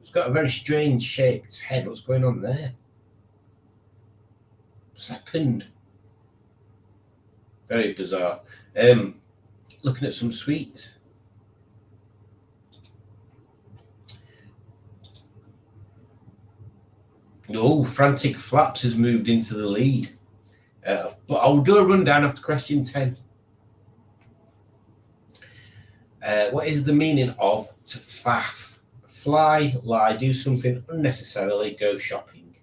He's got a very strange shaped head. What's going on there? What's happened? Very bizarre. Looking at some sweets. Oh, Frantic Flaps has moved into the lead. But I'll do a rundown after question 10. What is the meaning of to faff? Fly, lie, do something unnecessarily, go shopping.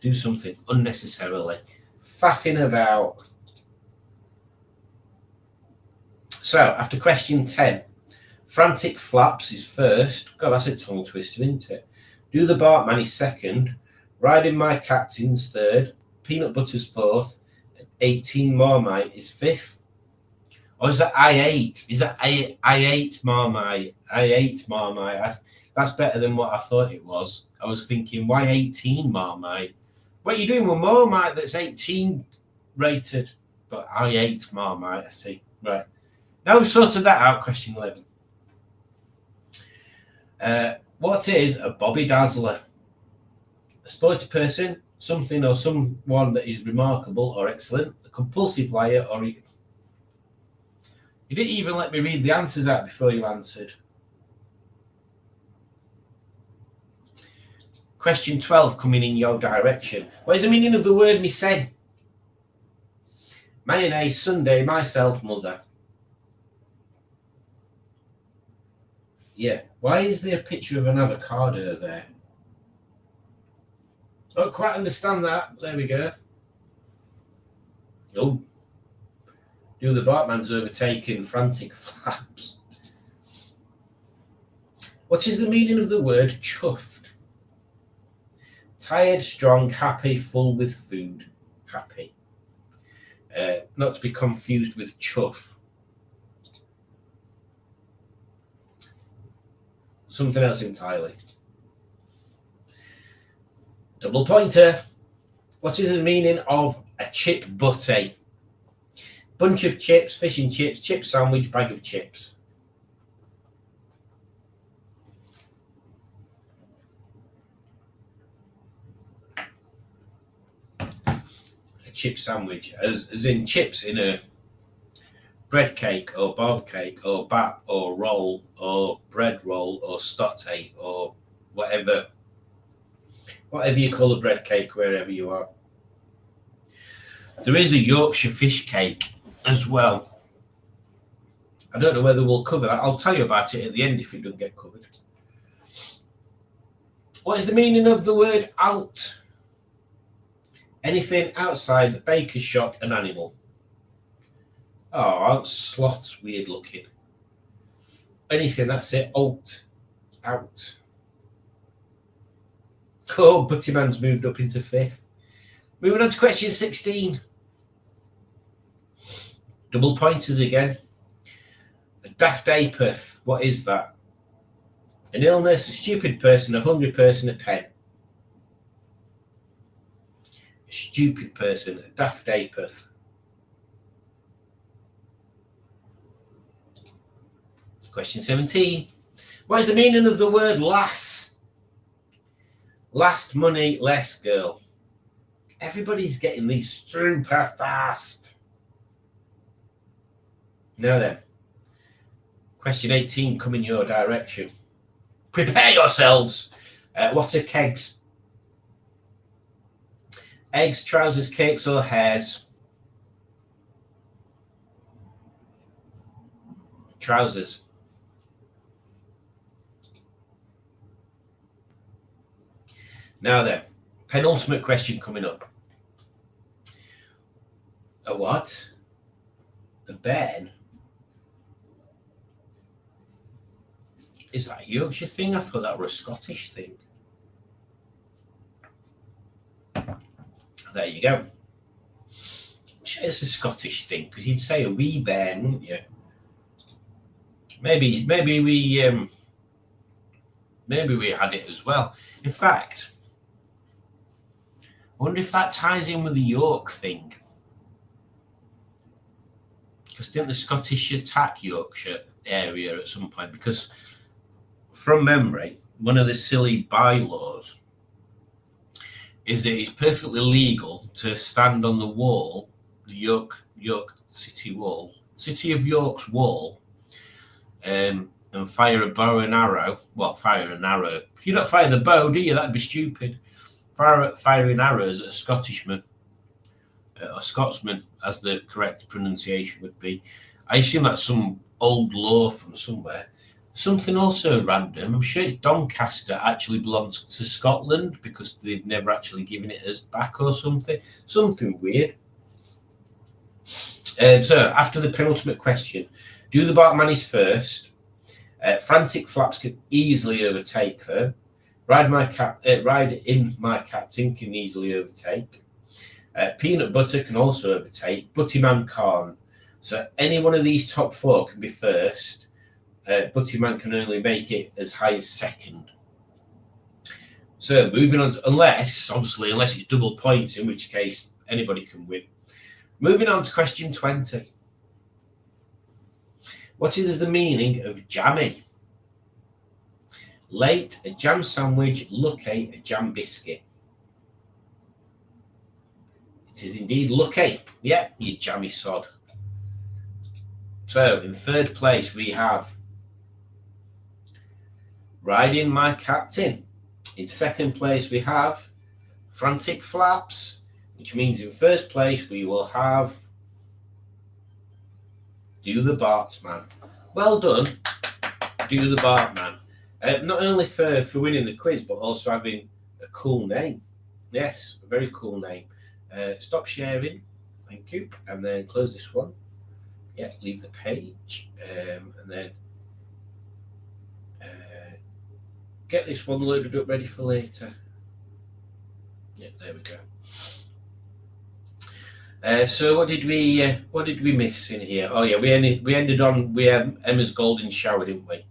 Do something unnecessarily. Faffing about. So, after question 10, Frantic Flaps is first. God, that's a tongue twister, isn't it? Do the Bartman is second. Riding My Captain's third. Peanut Butter's fourth. And 18 Marmite is fifth. Or is that I ate? Is that I ate Marmite? I ate Marmite. That's better than what I thought it was. I was thinking, why 18 Marmite? What are you doing with Marmite that's 18 rated? But I ate Marmite, I see. Right. Now we've sorted that out, question 11. What is a Bobby Dazzler? A sporty person, something or someone that is remarkable or excellent, a compulsive liar, or... You didn't even let me read the answers out before you answered. Question 12 coming in your direction. What is the meaning of the word me said? Mayonnaise, Sunday, myself, mother. Yeah. Why is there a picture of an avocado there? I don't quite understand that. There we go. Oh. Do the Bartman's overtaken Frantic Flaps. What is the meaning of the word chuffed? Tired, strong, happy, full with food. Happy. Not to be confused with chuff. Something else entirely. Double pointer. What is the meaning of a chip butty? Bunch of chips, fish and chips, chip sandwich, bag of chips. A chip sandwich, as in chips in a bread cake or barb cake or bat or roll or bread roll or stotte or whatever you call a bread cake wherever you are. There is a Yorkshire fish cake as well. I don't know whether we'll cover that. I'll tell you about it at the end if it doesn't get covered. What is the meaning of the word out? Anything outside the baker's shop, an animal. Oh, sloth's weird looking. Anything, that's it. Out. Out. Oh, Butty Man's moved up into 5th. Moving on to question 16. Double pointers again. A daft apeth. What is that? An illness, a stupid person, a hungry person, a pen. A stupid person, a daft apeth. Question 17. What is the meaning of the word lass? Last money, less girl. Everybody's getting these super fast. Now then. Question 18 coming your direction. Prepare yourselves. What are kegs? Eggs, trousers, cakes, or hairs? Trousers. Now then, penultimate question coming up. A what? A bairn? Is that a Yorkshire thing? I thought that were a Scottish thing. There you go. I'm sure it's a Scottish thing because you'd say a wee bairn, wouldn't you? Maybe we had it as well. In fact, I wonder if that ties in with the York thing. Because didn't the Scottish attack Yorkshire area at some point? Because from memory, one of the silly bylaws is that it's perfectly legal to stand on the wall, the York City wall, City of York's wall, and fire a bow and arrow. Well, fire an arrow. You don't fire the bow, do you? That'd be stupid. Firing arrows at a Scottishman, or Scotsman, as the correct pronunciation would be. I assume that's some old law from somewhere. Something also random. I'm sure it's Doncaster actually belongs to Scotland because they've never actually given it us back or something. Something weird. So after the penultimate question, do the Bartmanis first. Frantic Flaps can easily overtake her. Ride in my captain can easily overtake. Peanut Butter can also overtake. Butty Man can't. So any one of these top 4 can be first. Butty Man can only make it as high as second. So moving on, unless it's double points, in which case anybody can win. Moving on to question 20. What is the meaning of jammy? Late, a jam sandwich. Lucky, a jam biscuit. It is indeed lucky. Yep, you jammy sod. So in 3rd place we have Riding My Captain. In 2nd place we have Frantic Flaps, which means in 1st place we will have Do the Bartman. Well done, Do the Bartman. Not only for winning the quiz, but also having a cool name. Yes, a very cool name. Stop sharing. Thank you. And then close this one. Yeah, leave the page. And then get this one loaded up ready for later. Yeah, there we go. So what did we miss in here? Oh yeah, we ended on Emma's golden shower, didn't we?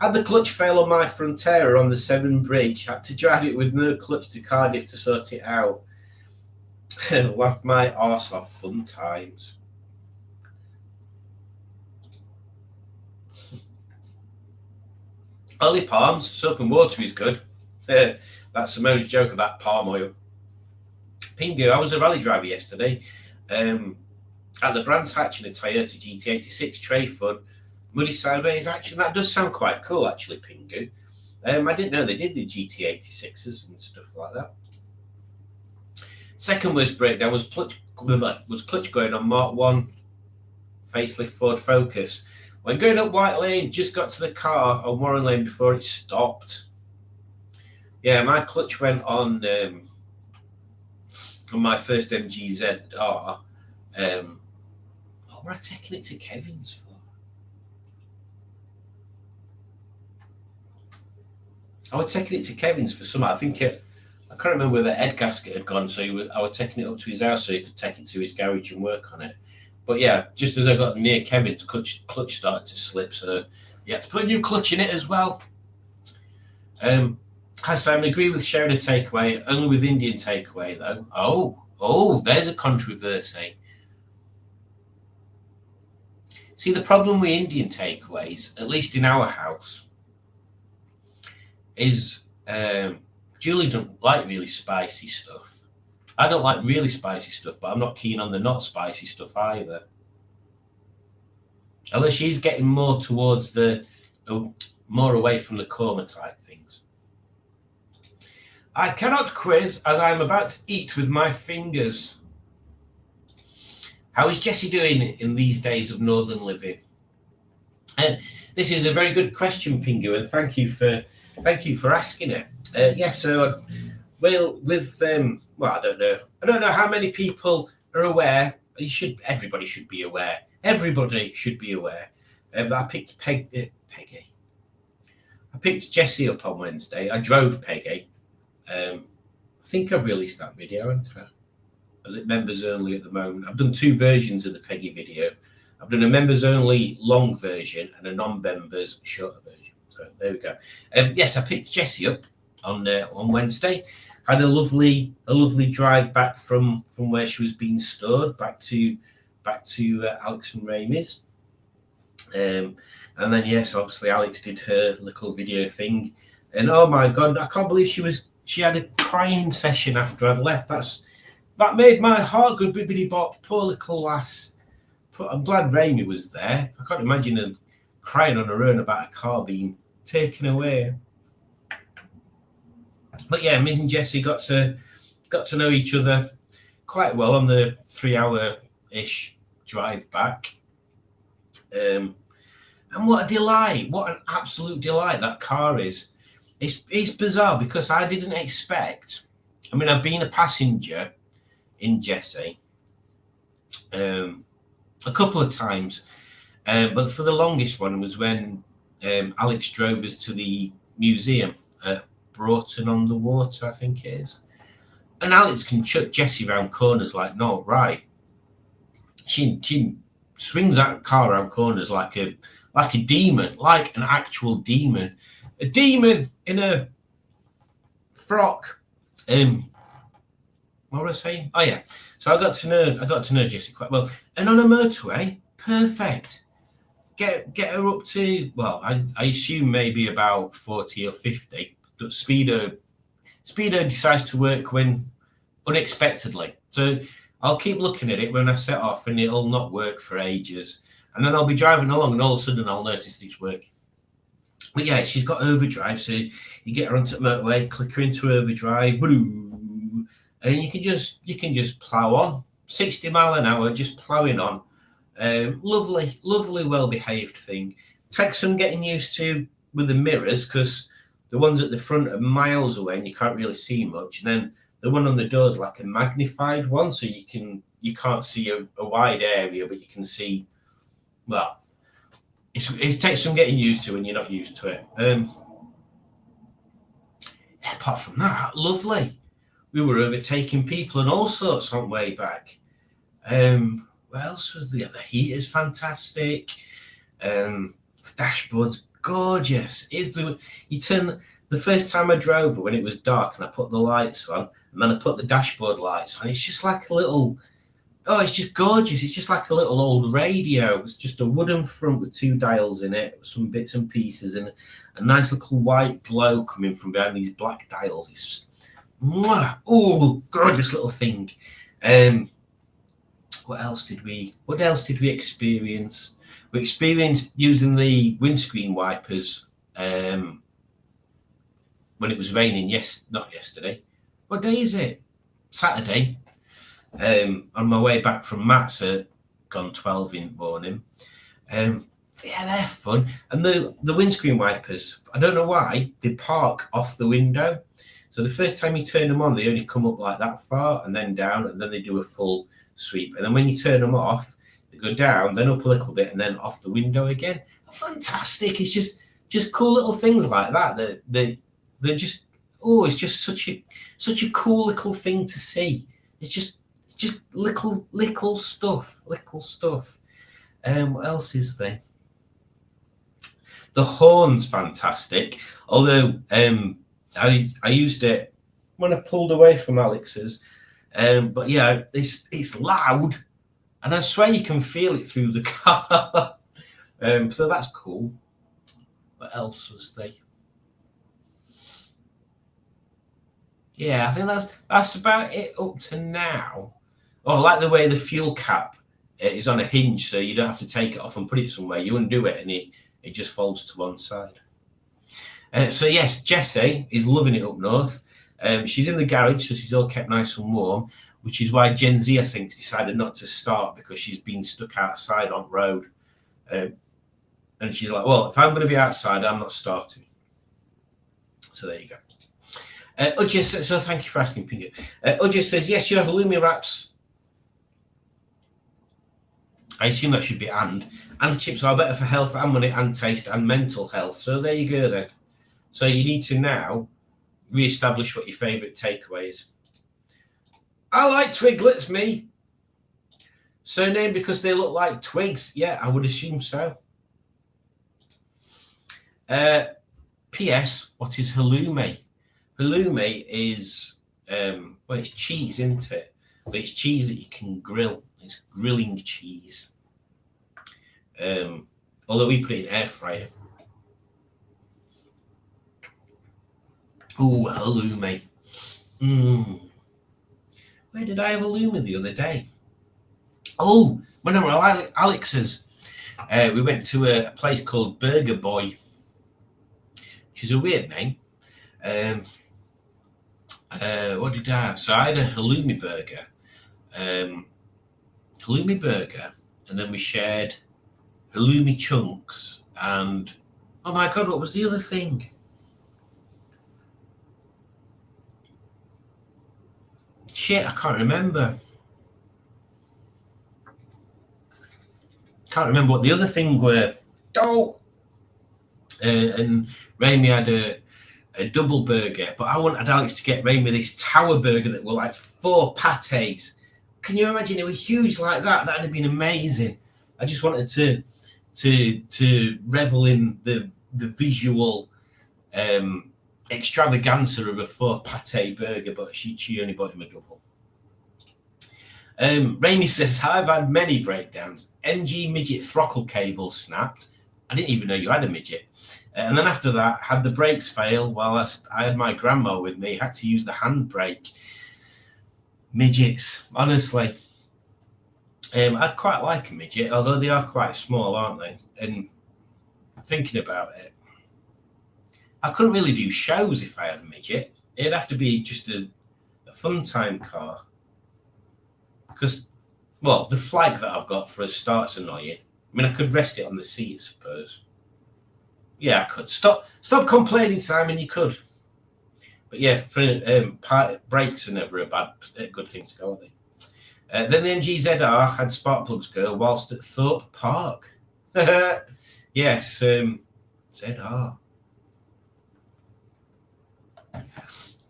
Had the clutch fail on my Frontera on the Severn Bridge. Had to drive it with no clutch to Cardiff to sort it out. Laughed my arse off. Fun times. Ollie Palms, soap and water is good. That's Simone's joke about palm oil. Pingu, I was a rally driver yesterday. at the Brands Hatch in a Toyota GT86 tray front, muddy sideways action. That does sound quite cool, actually, Pingu. I didn't know they did the GT86s and stuff like that. Second worst breakdown was clutch going on Mark 1 facelift Ford Focus. When going up White Lane, just got to the car on Warren Lane before it stopped. Yeah, my clutch went on my first MG-ZR. What were I taking it to Kevin's for? I was taking it to Kevin's for some. I can't remember where the head gasket had gone, so I was taking it up to his house so he could take it to his garage and work on it. But yeah, just as I got near Kevin's, clutch started to slip, so you had to put a new clutch in it as well. Hi Simon, agree with sharing a takeaway, only with Indian takeaway though. Oh, there's a controversy. See, the problem with Indian takeaways, at least in our house, is Julie doesn't like really spicy stuff. I don't like really spicy stuff, but I'm not keen on the not spicy stuff either. Unless she's getting more towards more away from the coma type things. I cannot quiz as I'm about to eat with my fingers. How is Jessie doing in these days of northern living? This is a very good question, Pingu, and thank you for asking it. So I don't know how many people are aware. Everybody should be aware. Everybody should be aware. I picked Peggy. I picked Jessie up on Wednesday. I drove Peggy. I think I've released that video, haven't I? Is it members only at the moment? I've done two versions of the Peggy video. I've done a members only long version and a non-members shorter version. So there we go. Yes, I picked Jessie up on Wednesday. Had a lovely drive back from where she was being stored back to Alex and Ramey's. And then yes, obviously Alex did her little video thing, and oh my god, I can't believe she had a crying session after I'd left. That made my heart go bibbidi bop. Poor little lass. I'm glad Ramey was there. I can't imagine her crying on her own about a car being taken away. But yeah, me and Jessie got to know each other quite well on the 3-hour-ish drive back. And what a delight! What an absolute delight that car is. It's bizarre because I didn't expect. I mean, I've been a passenger in Jessie a couple of times, but for the longest one was when Alex drove us to the museum at Broughton on the Water, I think it is. And Alex can chuck Jessie around corners like no right. She swings that car around corners like a demon, like an actual demon. A demon in a frock. What was I saying? Oh yeah. So I got to know Jessie quite well. And on a motorway, perfect. Get her up to, well, I assume maybe about 40 or 50. But Speedo decides to work when unexpectedly. So I'll keep looking at it when I set off and it'll not work for ages. And then I'll be driving along and all of a sudden I'll notice it's working. But yeah, she's got overdrive. So you get her onto the motorway, click her into overdrive, and you can just plow on. 60 mile an hour, just plowing on. Lovely, well-behaved thing. Takes some getting used to with the mirrors because the ones at the front are miles away and you can't really see much. And then the one on the door is like a magnified one, so you can't see a wide area, but you can see. Well, it takes some getting used to when you're not used to it. Apart from that, lovely. We were overtaking people and all sorts on way back. What else was there? The heat is fantastic. The dashboard's gorgeous. You turn the first time I drove her when it was dark and I put the lights on and then I put the dashboard lights on. It's just like a little. Oh, it's just gorgeous. It's just like a little old radio. It's just a wooden front with 2 dials in it, some bits and pieces, and a nice little white glow coming from behind these black dials. It's just, oh, gorgeous little thing. What else did we experience? We experienced using the windscreen wipers when it was raining. Not yesterday. What day is it? Saturday. On my way back from Matt's at gone 12 in the morning. Yeah, they're fun. And the windscreen wipers, I don't know why, they park off the window. So the first time you turn them on, they only come up like that far and then down, and then they do a full sweep. And then when you turn them off, they go down, then up a little bit, and then off the window again. Fantastic. It's just cool little things like that. They're just, it's just such a cool little thing to see. It's just little stuff. What else is there? The horn's fantastic. Although I used it when I pulled away from Alex's. But yeah, it's loud, and I swear you can feel it through the car. So that's cool. What else was there? Yeah, I think that's about it up to now. Oh, I like the way the fuel cap is on a hinge, so you don't have to take it off and put it somewhere. You undo it, and it just folds to one side. So yes, Jessie is loving it up north. She's in the garage, so she's all kept nice and warm, which is why Gen Z, I think, decided not to start, because she's been stuck outside on road. And she's like, well, if I'm going to be outside, I'm not starting. So there you go. Udja, so thank you for asking, Pingu. Udja says, yes, your halloumi wraps. I assume that should be and the chips are better for health and money and taste and mental health. So there you go then. So you need to now re-establish what your favourite takeaway is. I like Twiglets, me. So named because they look like twigs. Yeah, I would assume so. P.S. What is halloumi? Halloumi is, well, it's cheese, isn't it? But it's cheese that you can grill. It's grilling cheese. Although we put it in air fryer. Ooh, halloumi. Where did I have halloumi the other day? Oh, when I were at Alex's, we went to a place called Burger Boy, which is a weird name. What did I have? So I had a halloumi burger. And then we shared halloumi chunks, and oh my god, what was the other thing? Shit, I can't remember. Can't remember what the other thing were. And Raimi had a double burger, but I wanted Alex to get Raimi this tower burger that were like 4 pates. Can you imagine? It was huge like that. That'd have been amazing. I just wanted to revel in the visual extravaganza of a 4 pate burger, but she only bought him a double. Raimi says, I've had many breakdowns. MG midget throttle cable snapped. I didn't even know you had a midget. And then after that, had the brakes fail while I had my grandma with me, had to use the handbrake. Midgets, honestly. I'd quite like a midget, although they are quite small, aren't they? And thinking about it, I couldn't really do shows if I had a midget. It'd have to be just a fun time car. Because, well, the flag that I've got for a start's annoying. I mean, I could rest it on the seat, I suppose. Yeah, I could. Stop complaining, Simon, you could. But yeah, for brakes are never a good thing to go, are they? Then the MG ZR had spark plugs go whilst at Thorpe Park. Yes, ZR.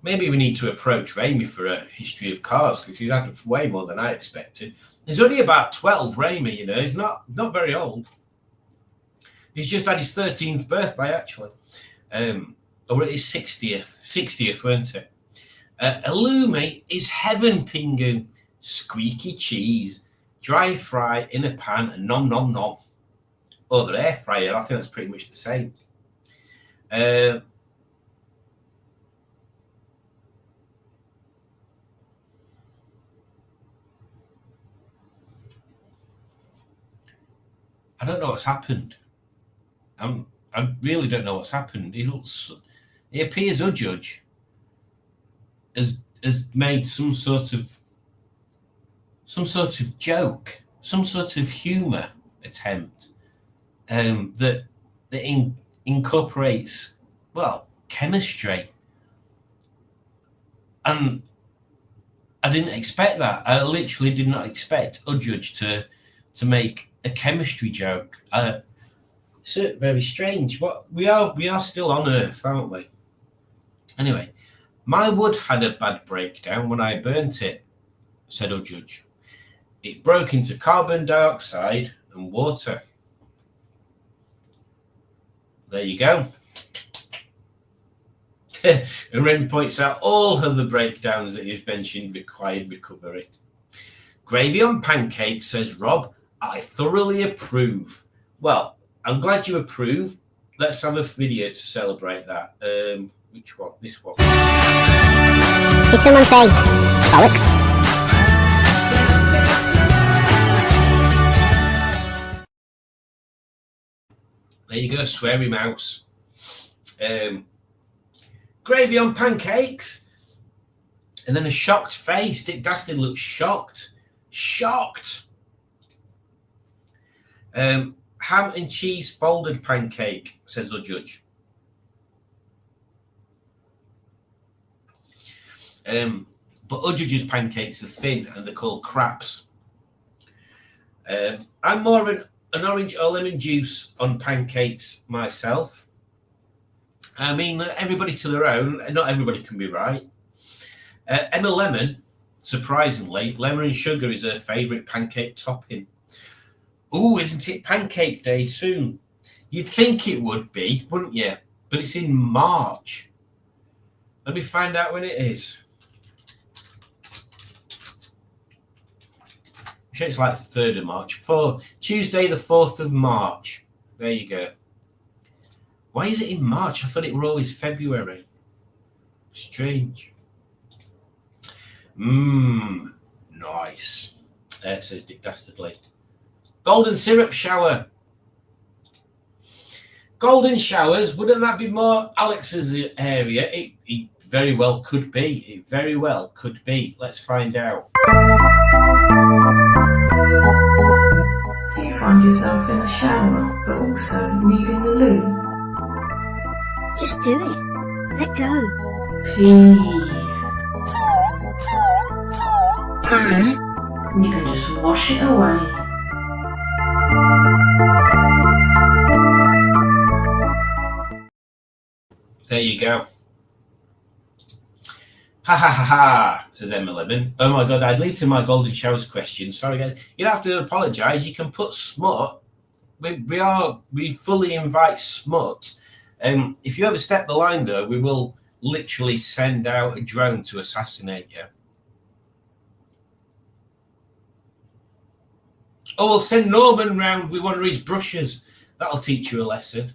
Maybe we need to approach Raimi for a history of cars, because he's had way more than I expected. He's only about 12, Raimi, you know. He's not very old. He's just had his 13th birthday, actually. Or his 60th. 60th, weren't it? Halloumi is heaven, Pingu. Squeaky cheese. Dry fry in a pan and nom nom nom. Oh, the air fryer, I think that's pretty much the same. I don't know what's happened. I really don't know what's happened. He appears Udjudge has made some sort of joke, some sort of humour attempt that incorporates, well, chemistry. And I didn't expect that. I literally did not expect Udjudge to make a chemistry joke. It's very strange. But we are still on Earth, aren't we? Anyway, my wood had a bad breakdown when I burnt it, said Udjudge. It broke into carbon dioxide and water. There you go. And Ren points out all of the breakdowns that you've mentioned required recovery. Gravy on pancakes, says Rob. I thoroughly approve. Well, I'm glad you approve. Let's have a video to celebrate that. Which one? This one. Did someone say bollocks? There you go, sweary mouse. Gravy on pancakes. And then a shocked face. Dick Dastardly looks shocked. Shocked. Ham and cheese folded pancake, says Udjudge. But Udjudge's pancakes are thin and they're called craps. I'm more of an orange or lemon juice on pancakes myself. I mean, everybody to their own. Not everybody can be right. Emma Lemon, surprisingly, lemon and sugar is her favourite pancake topping. Ooh, isn't it pancake day soon? You'd think it would be, wouldn't you? But it's in March. Let me find out when it is. I'm sure it's like the 3rd of March. Tuesday, the 4th of March. There you go. Why is it in March? I thought it were always February. Strange. Nice. Says Dick Dastardly. Golden syrup shower. Golden showers, wouldn't that be more Alex's area? It very well could be. It very well could be. Let's find out. Do you find yourself in the shower, but also needing the loo? Just do it. Let go. Pee. You can just wash it away. There you go. Ha ha ha ha, says Emma Lemon. Oh my God, I deleted my golden showers question. Sorry guys. You don't have to apologise. You can put smut. We fully invite smut. If you overstep the line though, we will literally send out a drone to assassinate you. Oh, we'll send Norman round with one of his brushes. That'll teach you a lesson.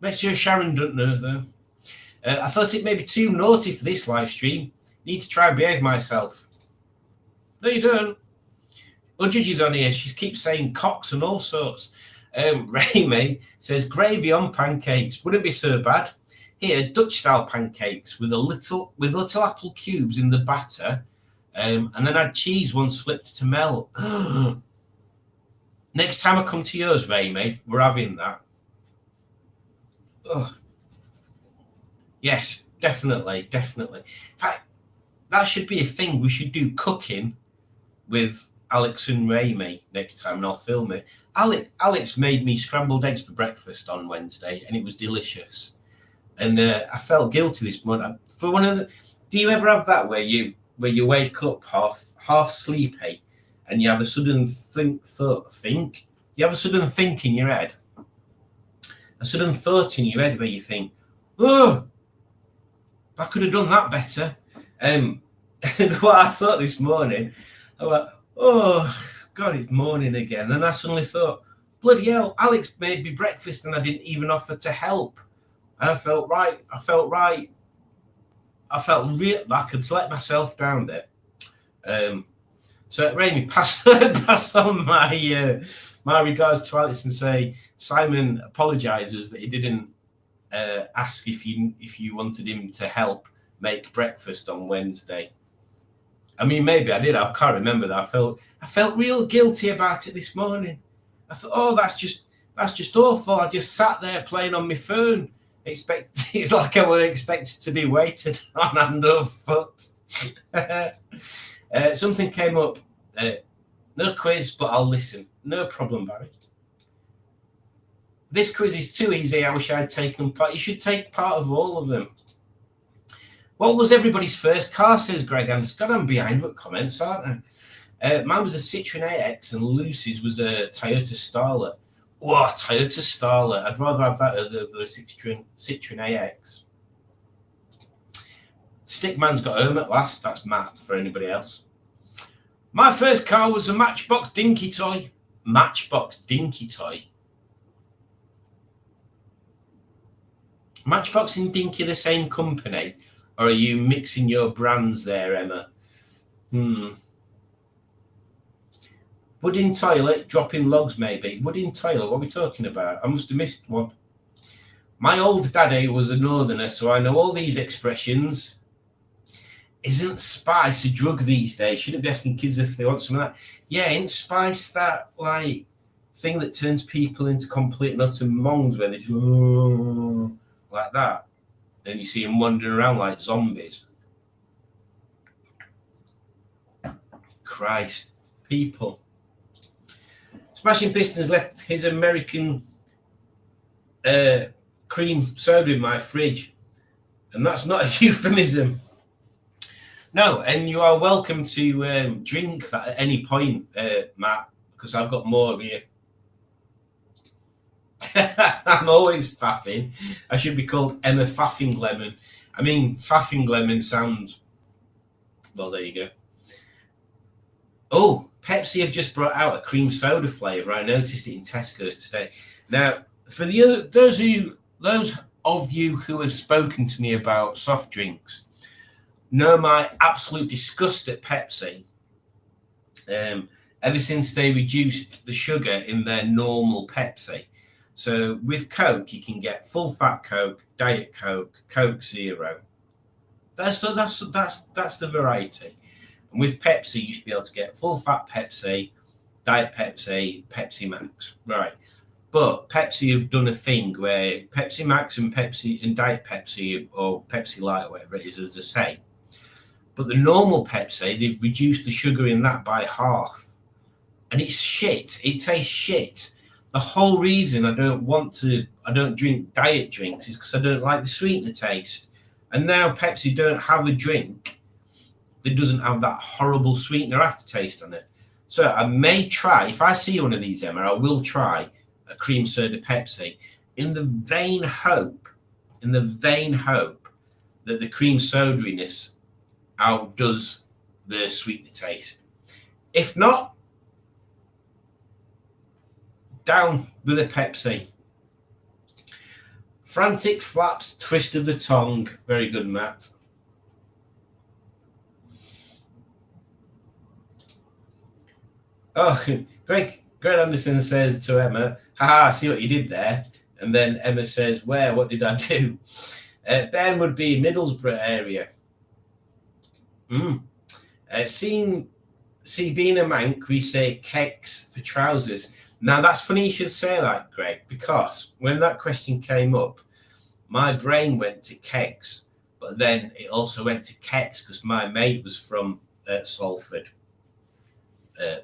Make sure Sharon doesn't know though. I thought it may be too naughty for this live stream. Need to try and behave myself. No, you don't. Udjudge is on here. She keeps saying cocks and all sorts. Raymay says gravy on pancakes. Wouldn't be so bad. Here, Dutch style pancakes with little apple cubes in the batter, and then add cheese once flipped to melt. Next time I come to yours, Raymay, we're having that. Oh. Yes, definitely. In fact, that should be a thing. We should do cooking with Alex and Raymay next time, and I'll film it. Alex made me scrambled eggs for breakfast on Wednesday, and it was delicious. And I felt guilty this morning for one of the. Do you ever have that where you wake up half sleepy, and you have a sudden think? You have a sudden think in your head, a sudden thought in your head where you think, oh, I could have done that better. What I thought this morning, I went, oh, God, it's morning again. And I suddenly thought, bloody hell, Alex made me breakfast and I didn't even offer to help. I felt right. I felt real. I could let myself down there. So, Raimi, pass on my regards to Alice and say Simon apologises that he didn't ask if you wanted him to help make breakfast on Wednesday. I mean, maybe I did. I can't remember that. I felt real guilty about it this morning. I thought, oh, that's just awful. I just sat there playing on my phone. It's like I was expected to be waited on hand or foot. Something came up. No quiz, but I'll listen. No problem, Barry. This quiz is too easy. I wish I'd taken part. You should take part of all of them. What was everybody's first car, says Greg? I'm behind with comments, aren't I? Mine was a Citroen AX and Lucy's was a Toyota Starlet. Oh, Toyota Starlet. I'd rather have that over a Citroen AX. Stickman's got home at last. That's Matt for anybody else. My first car was a Matchbox Dinky Toy. Matchbox Dinky Toy. Matchbox and Dinky the same company? Or are you mixing your brands there, Emma? Wooden toilet, dropping logs maybe. Wooden toilet, what are we talking about? I must have missed one. My old daddy was a northerner, so I know all these expressions. Isn't spice a drug these days? Shouldn't be asking kids if they want some of that. Yeah, ain't spice that like thing that turns people into complete and utter mongs where they do like that? And you see them wandering around like zombies. Christ, people. Smashing Pistons left his American cream soda in my fridge. And that's not a euphemism. No, and you are welcome to drink that at any point, Matt, because I've got more here. I'm always faffing. I should be called Emma Faffing Lemon. I mean, Faffing Lemon sounds... Well, there you go. Oh, Pepsi have just brought out a cream soda flavour. I noticed it in Tesco's today. Now, for those of you who have spoken to me about soft drinks, know my absolute disgust at Pepsi. Ever since they reduced the sugar in their normal Pepsi. So with Coke, you can get full fat Coke, Diet Coke, Coke Zero. That's the variety. And with Pepsi, you used to be able to get full fat Pepsi, Diet Pepsi, Pepsi Max. Right. But Pepsi have done a thing where Pepsi Max and Pepsi and Diet Pepsi or Pepsi Light or whatever it is the same. But the normal Pepsi, they've reduced the sugar in that by half. And it's shit. It tastes shit. The whole reason I don't drink diet drinks is because I don't like the sweetener taste. And now Pepsi don't have a drink that doesn't have that horrible sweetener aftertaste on it. So I may try, if I see one of these, Emma, I will try a cream soda Pepsi in the vain hope that the cream soda-iness outdoes the sweetener taste. If not, down with a Pepsi. Frantic flaps, twist of the tongue. Very good, Matt. Oh, Greg Anderson says to Emma, haha, I see what you did there. And then Emma says, where? What did I do? Ben would be Middlesbrough area. See, being a mank, we say keks for trousers. Now, that's funny you should say that, Greg, because when that question came up, my brain went to kegs, but then it also went to keks because my mate was from Salford,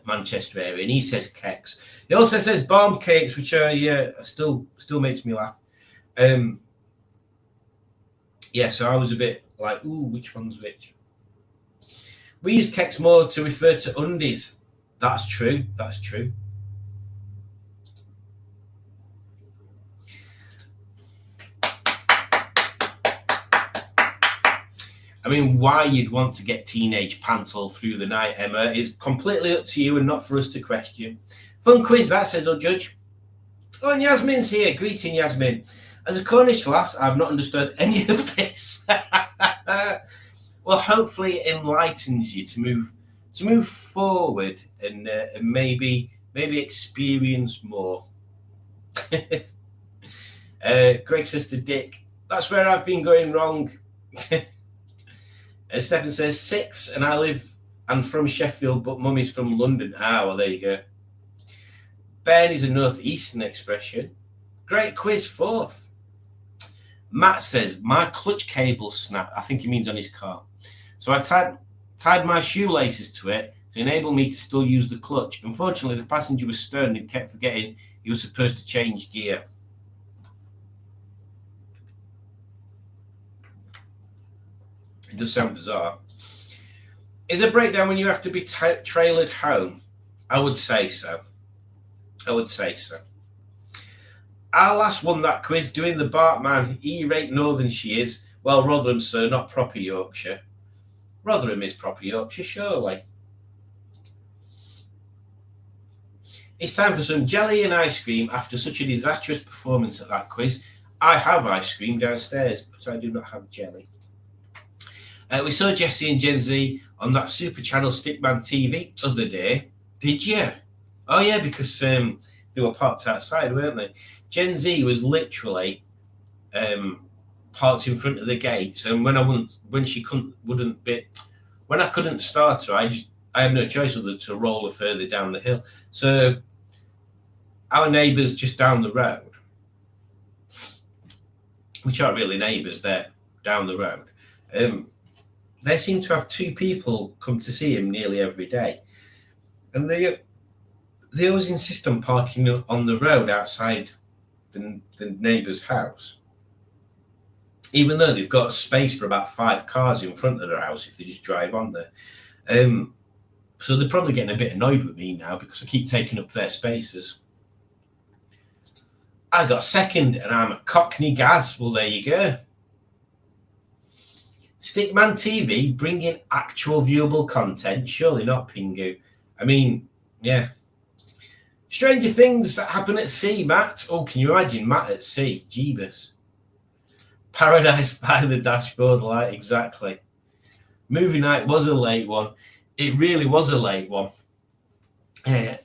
Manchester area, and he says keks. He also says bomb cakes, which still makes me laugh. So I was a bit like, ooh, which one's which? We use keks more to refer to undies. That's true. I mean, why you'd want to get teenage pants all through the night, Emma, is completely up to you and not for us to question. Fun quiz, that, said the judge. Oh, and Yasmin's here. Greeting, Yasmin. As a Cornish lass, I've not understood any of this. Well, hopefully it enlightens you to move to move forward and maybe experience more. Greg says to Dick, that's where I've been going wrong. And Stephen says 6, and I'm from Sheffield, but Mummy's from London. Well, there you go. Ben is a northeastern expression. Great quiz, 4th. Matt says, my clutch cable snapped. I think he means on his car. So I tied my shoelaces to it to enable me to still use the clutch. Unfortunately, the passenger was stern and kept forgetting he was supposed to change gear. It does sound bizarre. Is a breakdown when you have to be trailered home? I would say so. Our last won that quiz doing the Bartman. E-rate northern she is. Well, Rotherham, sir, not proper Yorkshire. Rotherham is proper Yorkshire, surely. It's time for some jelly and ice cream after such a disastrous performance at that quiz. I have ice cream downstairs, but I do not have jelly. We saw Jessie and Gen Z on that Super Channel Stickman TV the other day. Did you? Oh, yeah, because they were parked outside, weren't they? Gen Z was literally parked in front of the gates, and when I couldn't start her, I had no choice other than to roll her further down the hill. So our neighbours just down the road, which aren't really neighbours, they're down the road. They seem to have 2 people come to see him nearly every day, and they always insist on parking on the road outside the neighbour's house, even though they've got space for about 5 cars in front of their house if they just drive on there. So they're probably getting a bit annoyed with me now because I keep taking up their spaces. I got second and I'm a Cockney Gaz. Well, there you go. Stickman TV bringing actual viewable content. Surely not, Pingu. I mean, yeah. Stranger things that happen at sea, Matt. Oh, can you imagine Matt at sea? Jeebus. Paradise by the dashboard light, exactly. Movie night was a late one. It really was a late one. And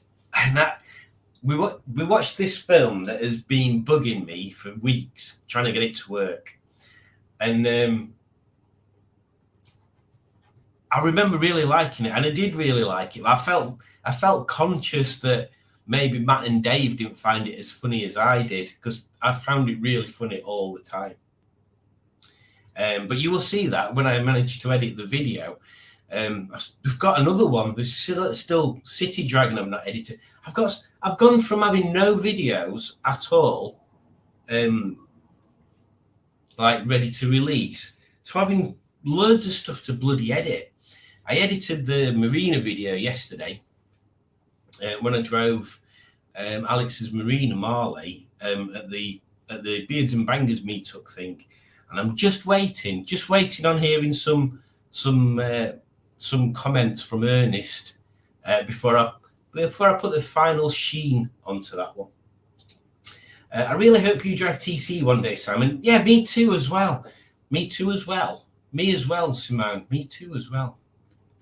we watched this film that has been bugging me for weeks, trying to get it to work. And I remember really liking it, and I did really like it. I felt conscious that maybe Matt and Dave didn't find it as funny as I did, because I found it really funny all the time. But you will see that when I manage to edit the video. We've got another one. There's still City Dragon. I've not edited. I've gone from having no videos at all, like ready to release, to having loads of stuff to bloody edit. I edited the Marina video yesterday when I drove Alex's Marina Marley at the Beards and Bangers meetup thing, and I'm just waiting on hearing some comments from Ernest before I put the final sheen onto that one. I really hope you drive TC one day, Simon. Yeah, me too as well. Me as well, Simone. Me too as well.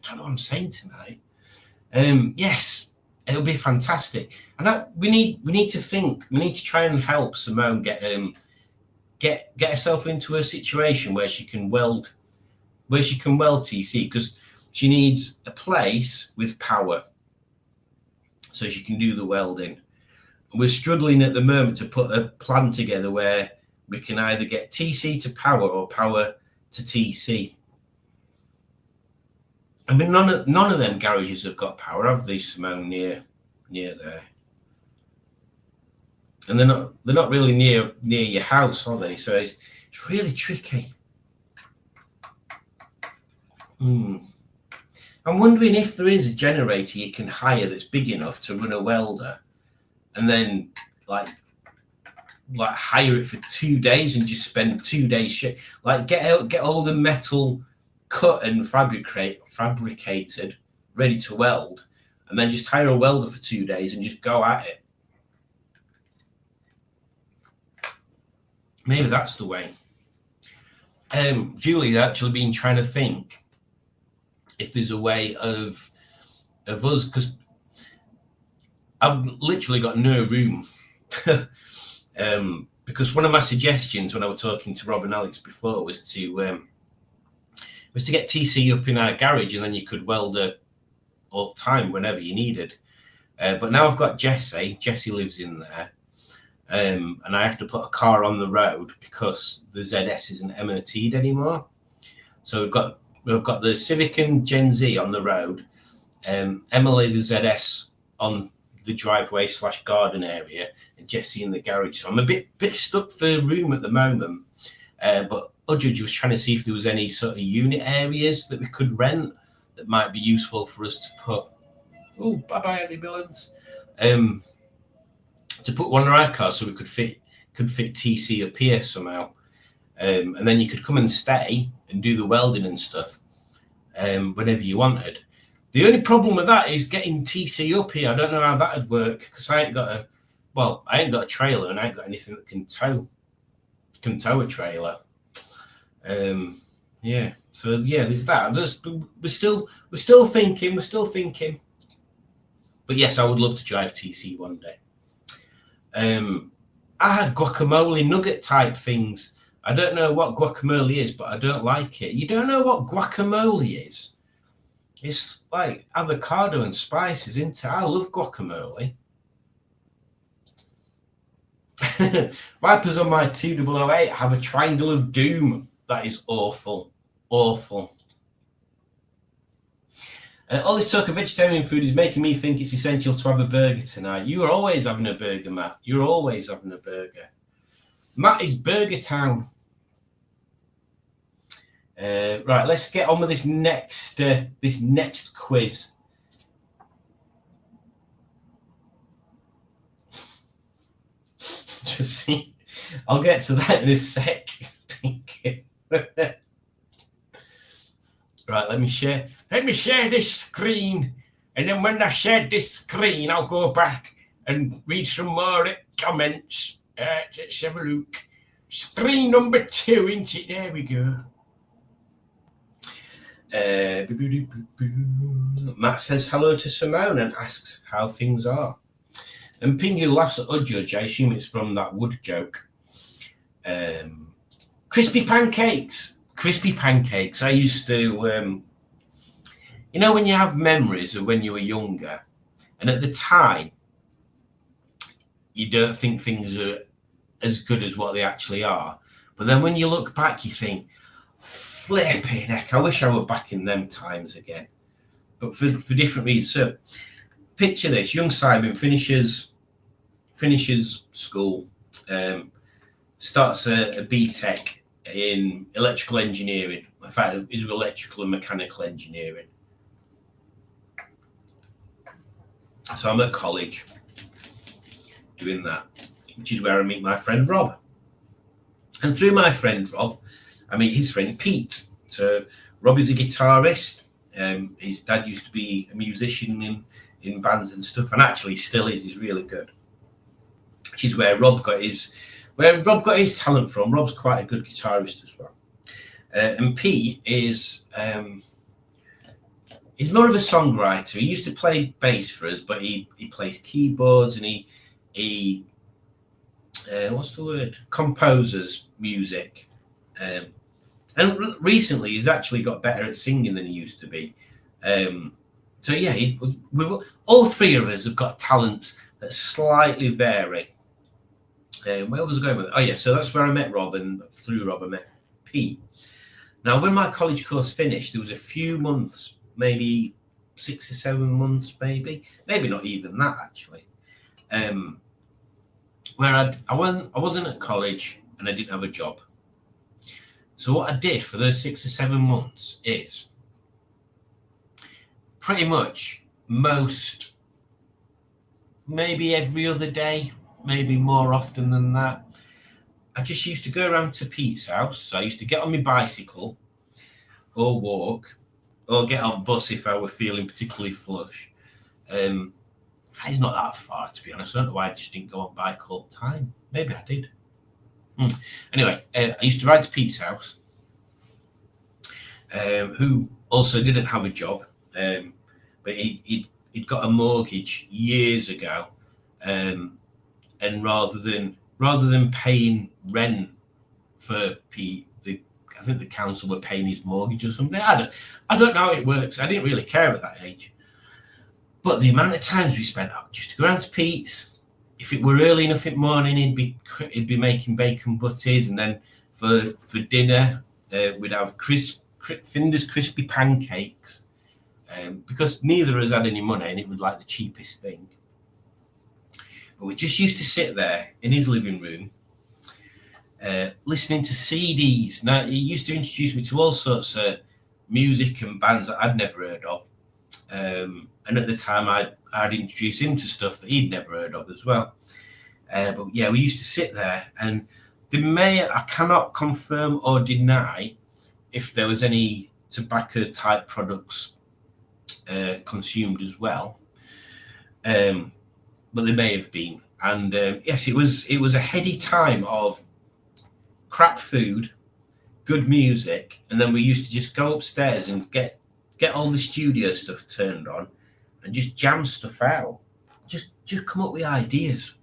I don't know what I'm saying tonight. Yes, it'll be fantastic. And we need to think. We need to try and help Simone get herself into a situation where she can weld TC, because she needs a place with power so she can do the welding. And we're struggling at the moment to put a plan together where we can either get TC to power or power to TC. I mean, none of them garages have got power, have they, Simone, near there? And they're not really near your house, are they? So it's really tricky. I'm wondering if there is a generator you can hire that's big enough to run a welder, and then like hire it for 2 days and just spend 2 days get all the metal cut and fabricated, ready to weld, and then just hire a welder for 2 days and just go at it. Maybe that's the way. Julie's actually been trying to think if there's a way of of us, because I've literally got no room. Because one of my suggestions when I was talking to Rob and Alex before was to get TC up in our garage, and then you could weld it all the time whenever you needed. But now I've got Jesse. Jesse lives in there, and I have to put a car on the road because the ZS isn't MOT'd anymore. So we've got the Civic and Gen Z on the road, Emily the ZS on the driveway / garden area, and Jesse in the garage. So I'm a bit stuck for room at the moment. But Udge was trying to see if there was any sort of unit areas that we could rent that might be useful for us to put. Oh, bye Andy Billings. To put one of our cars so we could fit TC up here somehow, and then you could come and stay and do the welding and stuff whenever you wanted. The only problem with that is getting TC up here. I don't know how that would work because I ain't got a trailer and I ain't got anything that can tow a trailer. Yeah. So yeah, there's that. We're still thinking. But yes, I would love to drive TC one day. I had guacamole nugget type things. I don't know what guacamole is, but I don't like it. You don't know what guacamole is? It's like avocado and spices, isn't it? I love guacamole. Vipers on my 2008 have a triangle of doom. That is awful. Awful. All this talk of vegetarian food is making me think it's essential to have a burger tonight. You are always having a burger, Matt. You're always having a burger. Matt is Burger Town. Right, let's get on with this next quiz. Just see, I'll get to that in a sec. Thank you. Right, let me share this screen, and then when I share this screen, I'll go back and read some more comments. Let's have a look. Screen number 2, isn't it? There we go. Matt says hello to Simone and asks how things are. And Pingu laughs at Udge. I assume it's from that wood joke. Crispy pancakes. I used to, when you have memories of when you were younger, and at the time, you don't think things are as good as what they actually are. But then when you look back, you think, flipping heck, I wish I were back in them times again. But for different reasons. So picture this, young Simon finishes school, starts a BTEC in electrical engineering. In fact, it's electrical and mechanical engineering. So I'm at college doing that, which is where I meet my friend Rob. And through my friend Rob, I meet his friend Pete. So Rob is a guitarist. His dad used to be a musician in bands and stuff, and actually still is. He's really good. Which is where Rob got his talent from. Rob's quite a good guitarist as well. And Pete is he's more of a songwriter. He used to play bass for us, but he plays keyboards and he what's the word? Composes music. And recently he's actually got better at singing than he used to be. So yeah, all three of us have got talents that slightly vary. Where was I going with it? Oh yeah, so that's where I met Rob, and through Rob I met Pete. Now, when my college course finished, there was a few months, maybe 6 or 7 months, maybe not even that actually, where I wasn't at college and I didn't have a job. So what I did for those 6 or 7 months is pretty much maybe every other day, maybe more often than that, I just used to go around to Pete's house. So I used to get on my bicycle or walk or get on bus if I were feeling particularly flush. It's not that far, to be honest. I don't know why I just didn't go on bike all the time. Maybe I did. Anyway, I used to ride to Pete's house, who also didn't have a job, but he'd he'd got a mortgage years ago, and rather than paying rent for Pete, I think the council were paying his mortgage or something. I don't know how it works. I didn't really care at that age. But the amount of times we spent out just to go around to Pete's, if it were early enough in the morning, he'd be making bacon butties, and then for dinner we'd have Finder's crispy pancakes, because neither of us had any money, and it was like the cheapest thing. But we just used to sit there in his living room, listening to CDs. Now, he used to introduce me to all sorts of music and bands that I'd never heard of. And at the time, I'd introduce him to stuff that he'd never heard of as well. But yeah, we used to sit there, and I cannot confirm or deny if there was any tobacco type products consumed as well. But there may have been. And yes, it was a heady time of crap food, good music, and then we used to just go upstairs and get all the studio stuff turned on and just jam stuff out, just come up with ideas.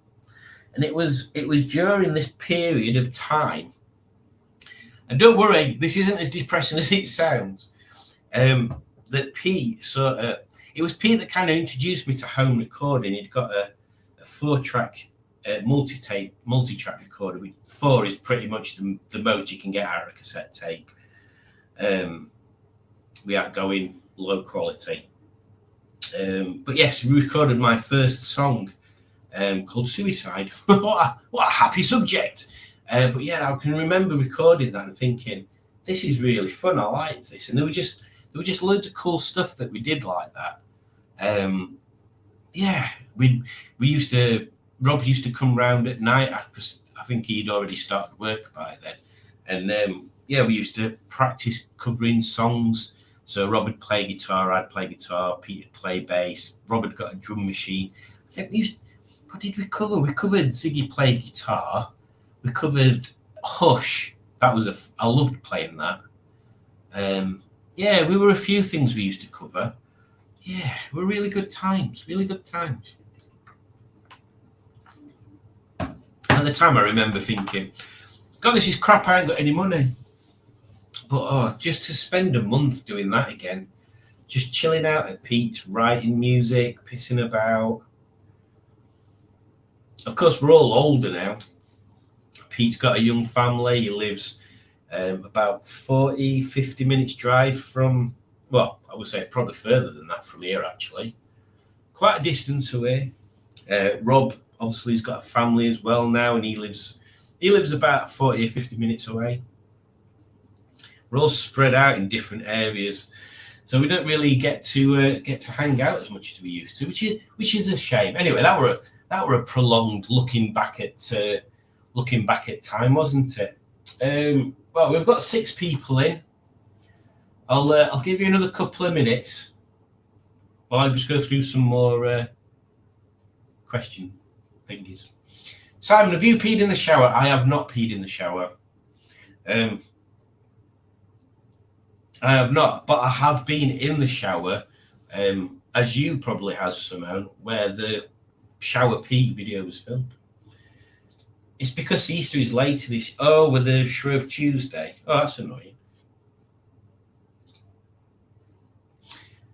And it was during this period of time, and don't worry, this isn't as depressing as it sounds, that Pete it was Pete that kind of introduced me to home recording. He'd got a 4-track multi-track recorder. 4 is pretty much the most you can get out of a cassette tape. We are going low quality. But yes, we recorded my first song called Suicide. What a happy subject. But yeah, I can remember recording that and thinking, this is really fun. I like this. And there were just loads of cool stuff that we did like that. Yeah, Rob used to come round at night, because I think he'd already started work by then. And yeah, we used to practice covering songs. So Rob would play guitar, I'd play guitar, Pete would play bass, Rob had got a drum machine. I think what did we cover? We covered Ziggy Played Guitar. We covered Hush. I loved playing that. Yeah, we were a few things we used to cover. Yeah, were really good times, really good times. At the time, I remember thinking, God, this is crap, I ain't got any money. But just to spend a month doing that again, just chilling out at Pete's, writing music, pissing about. Of course, we're all older now. Pete's got a young family. He lives about 40, 50 minutes drive from, well, I would say probably further than that from here, actually. Quite a distance away. Rob, obviously, has got a family as well now, and he lives about 40 or 50 minutes away. We're all spread out in different areas, so we don't really get to hang out as much as we used to, which is a shame. Anyway, that were a prolonged looking back at time, wasn't it? Well, we've got 6 people in. I'll give you another couple of minutes while I just go through some more question thingies. Simon, have you peed in the shower? I have not peed in the shower. I have not, but I have been in the shower, as you probably has, Simone, where the shower pee video was filmed. It's because Easter is later this. Oh, with the Shrove Tuesday. Oh, that's annoying.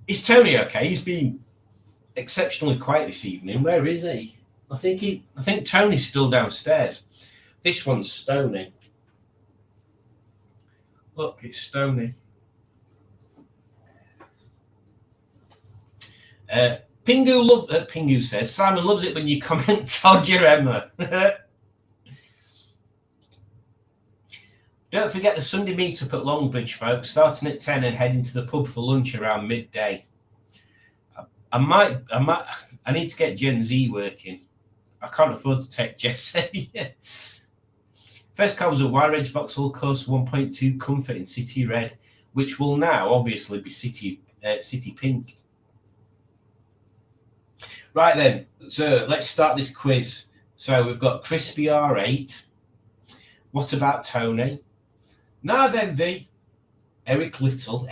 Is Tony okay? He's been exceptionally quiet this evening. Where is he? I think Tony's still downstairs. This one's Stony. Look, it's Stony. Pingu says Simon loves it when you comment Todd your Emma. Don't forget the Sunday meetup at Longbridge, folks, starting at 10 and heading to the pub for lunch around midday. I need to get Gen Z working. I can't afford to take Jesse. First car was a Wiredge Vauxhall Corsa 1.2 Comfort in City Red, which will now obviously be City Pink. Right then, so let's start this quiz. So we've got Crispy R8. What about Tony? Now then, Eric Little,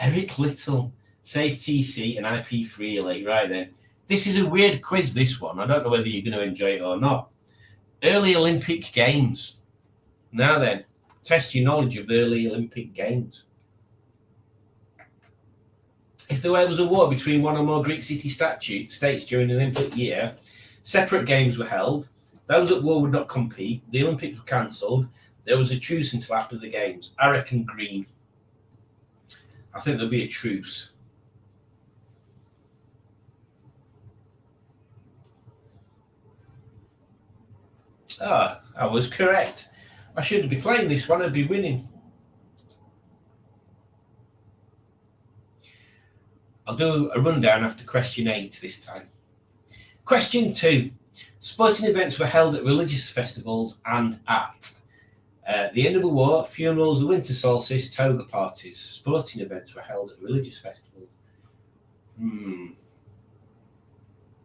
Save TC and IP Freely. Right then, This is a weird quiz, this one. I don't know whether you're going to enjoy it or not. Early Olympic Games. Now then, test your knowledge of the early Olympic Games. If there was a war between one or more Greek city states during an Olympic year, separate games were held. Those at war would not compete. The Olympics were cancelled. There was a truce until after the games. I reckon green. I think there'll be a truce. Ah, I was correct. I shouldn't be playing this one. I'd be winning. I'll do a rundown after question 8 this time. Question 2. Sporting events were held at religious festivals and at the end of the war, funerals, the winter solstice, toga parties. Sporting events were held at religious festivals.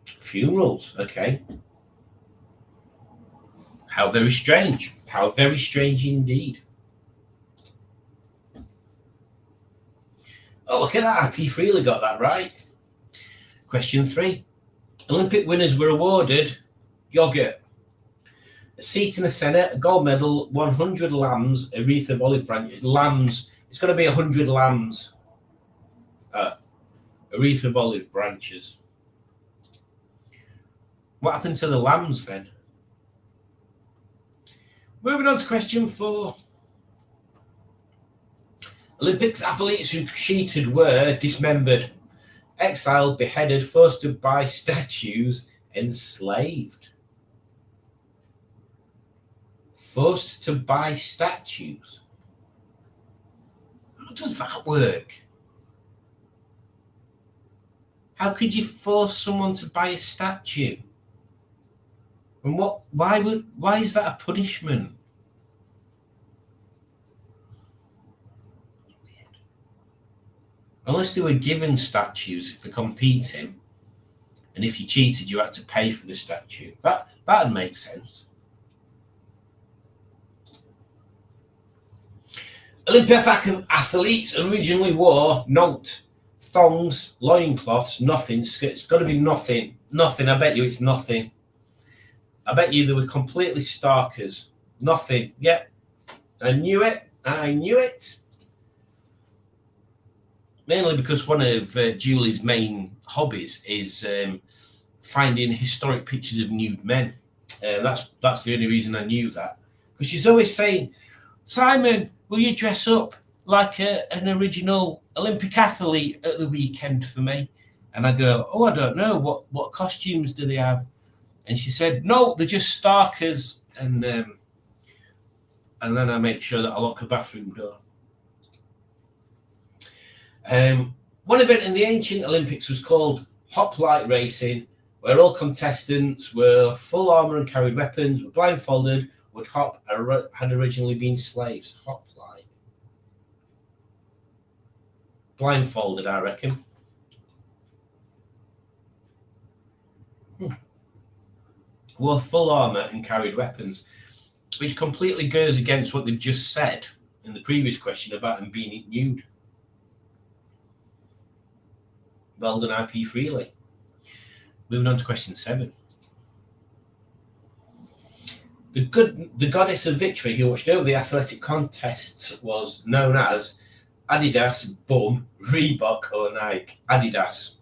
Funerals, okay. How very strange. How very strange indeed. Oh, look at that. IP Freely got that right. Question 3. Olympic winners were awarded yogurt, a seat in the Senate, a gold medal, 100 lambs, a wreath of olive branches. Lambs. It's got to be 100 lambs. A wreath of olive branches. What happened to the lambs then? Moving on to question 4. Olympics athletes who cheated were dismembered, exiled, beheaded, forced to buy statues, enslaved. Forced to buy statues. How does that work? How could you force someone to buy a statue? And why is that a punishment? Weird. Unless they were given statues for competing, and if you cheated, you had to pay for the statue. That'd make sense. Olympic athletes originally wore note thongs, loincloths, nothing. It's got to be nothing. Nothing. I bet you it's nothing. I bet you they were completely starkers. Nothing. Yep. I knew it. I knew it. Mainly because one of Julie's main hobbies is finding historic pictures of nude men. That's the only reason I knew that. Because she's always saying, Simon, will you dress up like an original Olympic athlete at the weekend for me? And I go, oh, I don't know. What costumes do they have? And she said, no, they're just starkers. And then I make sure that I lock the bathroom door. One event in the ancient Olympics was called hoplite racing, where all contestants were full armour and carried weapons, were blindfolded, would hop, and had originally been slaves. Hoplite. Blindfolded, I reckon. Wore full armour and carried weapons, which completely goes against what they've just said in the previous question about them being nude. Well done, IP Freely. Moving on to question 7. The goddess of victory who watched over the athletic contests was known as Adidas, Bum, Reebok or Nike. Adidas.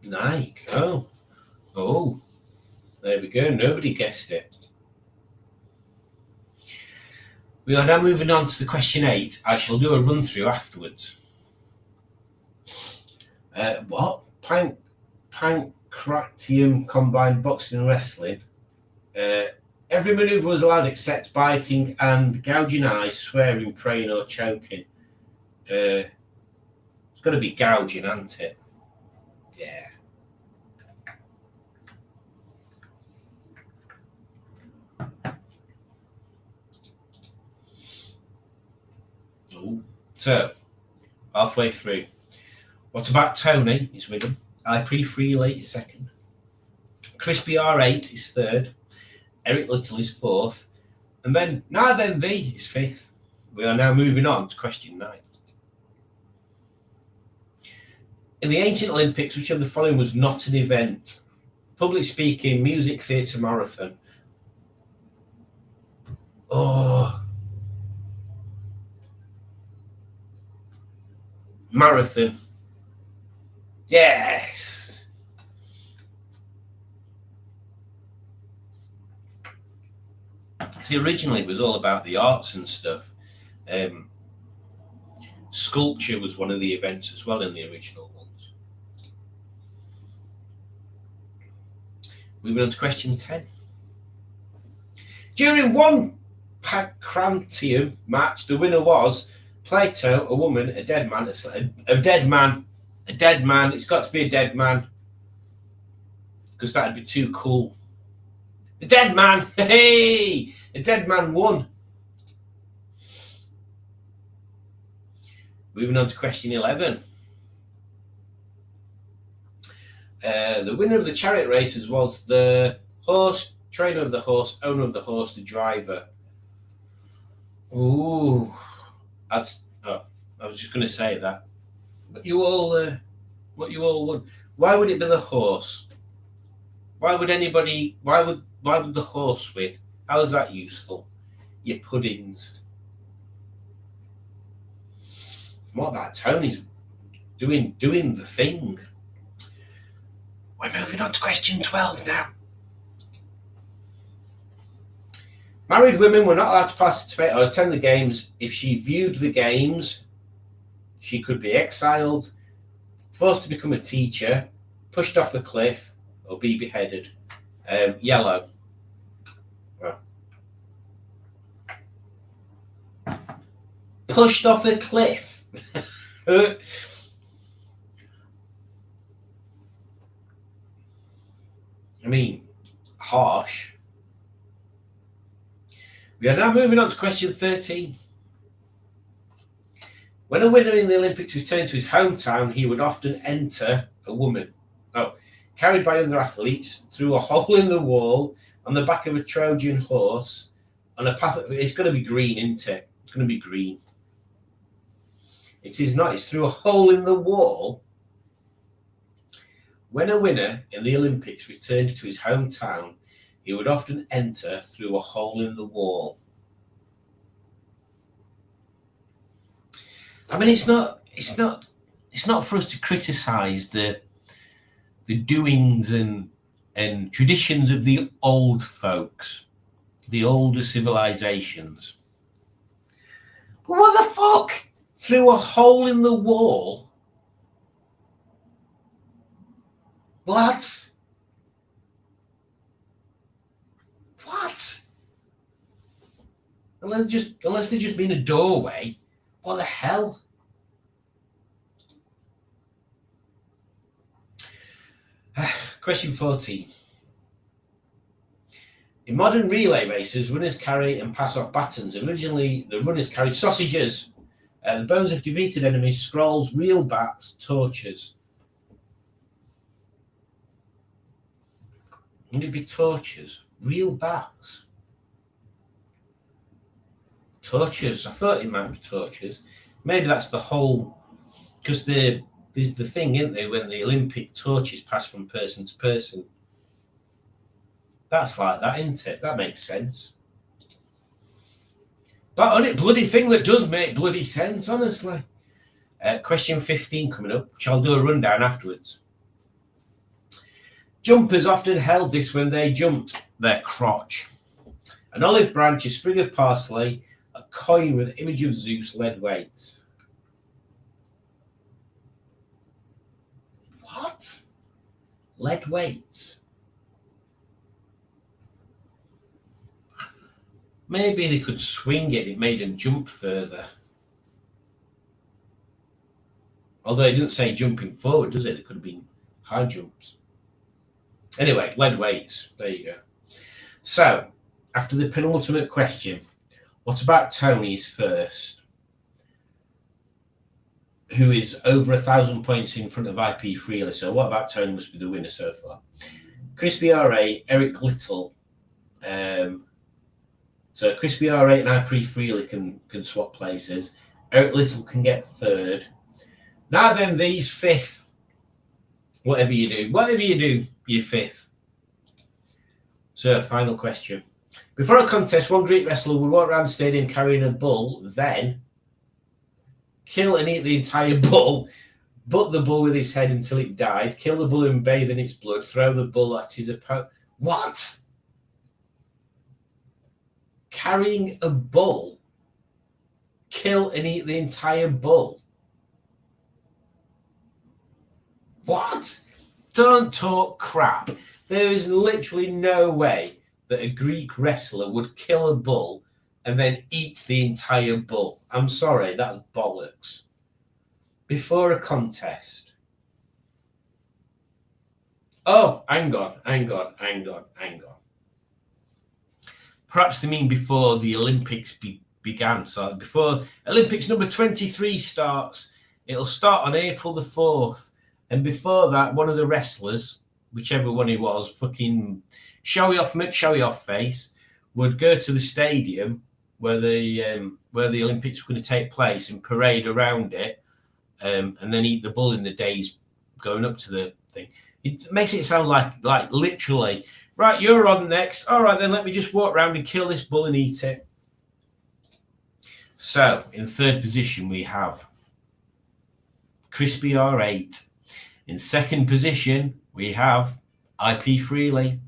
Nike. Oh. There we go. Nobody guessed it. We are now moving on to the question 8. I shall do a run through afterwards. What? Pancratium combined boxing and wrestling. Every maneuver was allowed except biting and gouging eyes, swearing, praying, or choking. It's got to be gouging, hasn't it? Yeah. Ooh. So, halfway through. What about Tony? He's with him. IP Freely is second. Crispy R8 is third. Eric Little is fourth. And then Now Then Thee is fifth. We are now moving on to question 9. In the ancient Olympics, which of the following was not an event? Public speaking, music, theatre, marathon. Oh, marathon. Yes. See, originally it was all about the arts and stuff. Sculpture was one of the events as well in the original ones. Moving on to question 10. During one Pancratium match, the winner was Plato, a woman, a dead man, a dead man. It's got to be a dead man because that'd be too cool. A dead man. Hey, a dead man won. Moving on to question 11. The winner of the chariot races was the horse, trainer of the horse, owner of the horse, the driver. Ooh, I was just going to say that. What you all won? Why would it be the horse? Why would the horse win? How is that useful? Your puddings. What about Tony's doing the thing? We're moving on to question 12 now. Married women were not allowed to participate or attend the games. If she viewed the games, she could be exiled, forced to become a teacher, pushed off a cliff, or be beheaded. Yellow. Well. Pushed off a cliff. I mean, harsh. We are now moving on to question 13. When a winner in the Olympics returned to his hometown, he would often enter a woman. Carried by other athletes through a hole in the wall on the back of a Trojan horse on a path. It's going to be green, isn't it? It's going to be green. It is not. It's through a hole in the wall. When a winner in the Olympics returned to his hometown, he would often enter through a hole in the wall. I mean, it's not for us to criticise the doings and traditions of the old folks, the older civilizations. But what the fuck? Through a hole in the wall? What? Unless they just mean a doorway. What the hell? Question 14. In modern relay races, runners carry and pass off batons. Originally, the runners carried sausages, the bones of defeated enemies, scrolls, real bats, torches. Would it be torches? Real bats? Torches. I thought it might be torches. Maybe that's the whole, because there's the thing, isn't there, when the Olympic torches pass from person to person. That's like that, isn't it? That makes sense. That only bloody thing that does make bloody sense, honestly. Question 15 coming up, which I'll do a rundown afterwards. Jumpers often held this when they jumped their crotch. An olive branch, a sprig of parsley, a coin with an image of Zeus, lead weights. What? Lead weights? Maybe they could swing it. It made them jump further. Although it didn't say jumping forward, does it? It could have been high jumps. Anyway, lead weights. There you go. So, after the penultimate question, what about Tony's first? Who is over 1,000 points in front of IP Freely. So what about Tony must be the winner so far? Crispy R8, Eric Little. So Crispy R8 and IP Freely can swap places. Eric Little can get third. Now then, these fifth. Whatever you do, you're fifth. So, final question. Before a contest, one Greek wrestler would walk around the stadium carrying a bull, then kill and eat the entire bull, butt the bull with his head until it died, kill the bull and bathe in its blood, throw the bull at his opponent. What? Carrying a bull, kill and eat the entire bull. What? Don't talk crap. There is literally no way that a Greek wrestler would kill a bull and then eat the entire bull. I'm sorry, that's bollocks. Before a contest. Oh, hang on. Perhaps they mean before the Olympics began. So before Olympics number 23 starts, it'll start on April the 4th. And before that, one of the wrestlers, whichever one he was, fucking showy off face, would go to the stadium where the Olympics were going to take place and parade around it, and then eat the bull in the days going up to the thing. It makes it sound like literally, right, you're on next. All right, then let me just walk around and kill this bull and eat it. So, in third position, we have Crispy R8. In second position, we have IP Freely.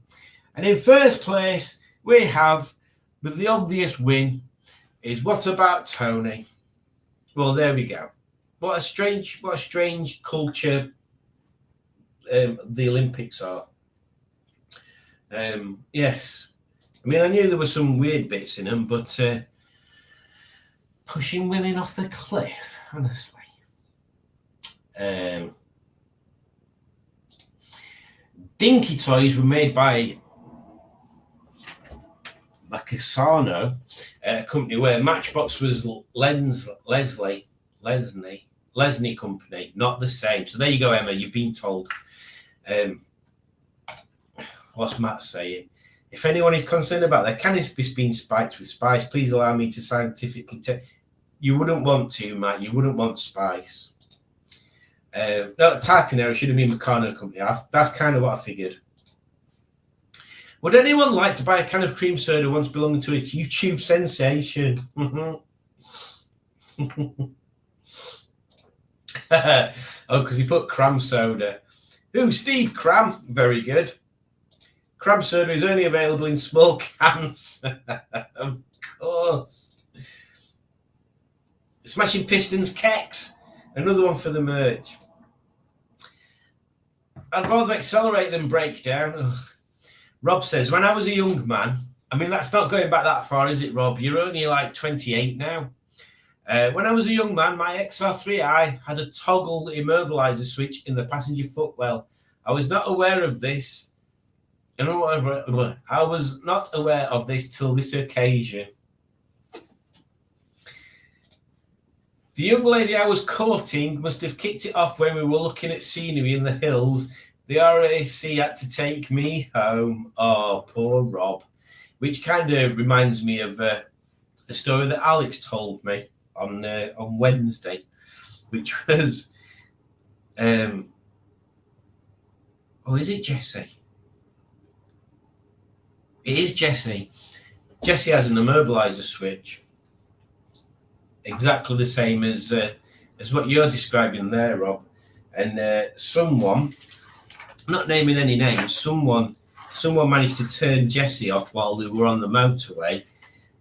And in first place, we have, with the obvious win, is What About Tony? Well, there we go. What a strange culture the Olympics are. Yes. I mean, I knew there were some weird bits in them, but pushing women off the cliff, honestly. Dinky toys were made by Macasano, a company where Matchbox was Lesney company, not the same. So there you go, Emma. You've been told. What's Matt saying? If anyone is concerned about their cannabis being spiked with spice, please allow me to scientifically test. You wouldn't want to, Matt. You wouldn't want spice. No, typing error should have been Meccano company. That's kind of what I figured. Would anyone like to buy a can of cream soda once belonging to a YouTube sensation? Oh, because he put Cram soda. Ooh, Steve Cram. Very good. Cram soda is only available in small cans. Of course. Smashing Pistons Kex. Another one for the merch. I'd rather accelerate than break down. Ugh. Rob says, when I was a young man, I mean, that's not going back that far, is it, Rob? You're only like 28 now. When I was a young man, my XR3i had a toggle immobilizer switch in the passenger footwell. I was not aware of this. I was not aware of this till this occasion. The young lady I was courting must have kicked it off when we were looking at scenery in the hills. The RAC had to take me home. Oh, poor Rob. Which kind of reminds me of a story that Alex told me on Wednesday, which was, is it Jesse? It is Jesse. Jesse has an immobilizer switch. Exactly the same as what you're describing there, Rob. And someone, not naming any names, someone managed to turn Jessie off while they were on the motorway,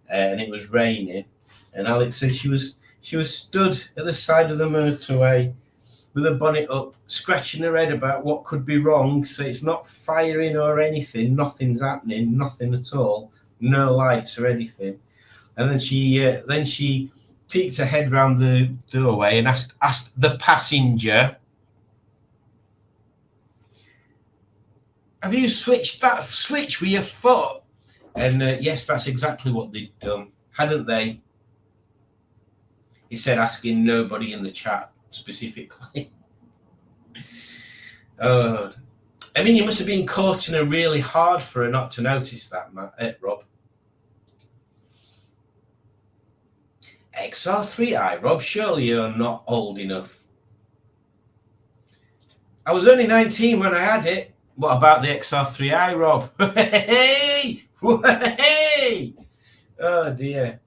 and it was raining. And Alex said she was stood at the side of the motorway with her bonnet up, scratching her head about what could be wrong. So it's not firing or anything. Nothing's happening. Nothing at all. No lights or anything. And then she peeked her head round the doorway and asked the passenger, have you switched that switch with your foot? And yes, that's exactly what they'd done, hadn't they? He said, asking nobody in the chat specifically. I mean, you must have been courting her really hard for her not to notice that, Rob. XR3i, Rob, surely you're not old enough. I was only 19 when I had it. What about the XR3i, Rob? Hey! Hey! Oh, dear.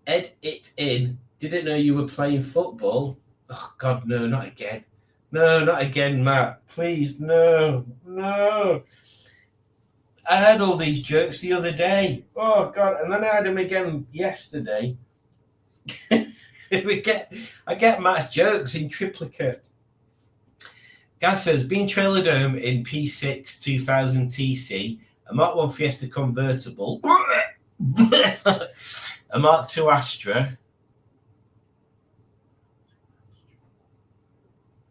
Ed it in. Didn't know you were playing football. Oh, God, no, not again. No, not again, Matt. Please, no, no. I had all these jokes the other day. Oh, God. And then I had them again yesterday. I get Matt's jokes in triplicate. Gaz says, being trailer dome in P6 2000 TC, a Mark 1 Fiesta convertible, a Mark 2 Astra,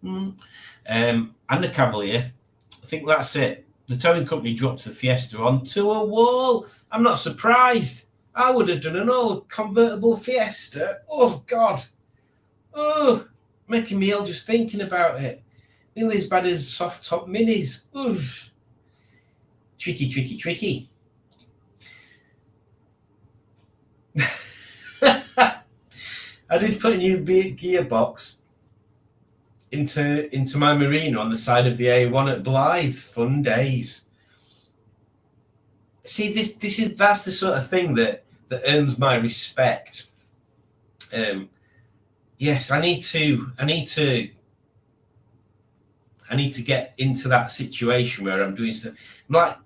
and the Cavalier. I think that's it. The towing company dropped the Fiesta onto a wall. I'm not surprised. I would have done an old convertible Fiesta. Oh, God. Oh, making me ill just thinking about it. Nearly as bad as soft top minis. Oof. Tricky, tricky, tricky. I did put a new gearbox into my Marina on the side of the A1 at Blythe. Fun days. See, that's the sort of thing that earns my respect. Yes, I need to get into that situation where I'm doing stuff. Like,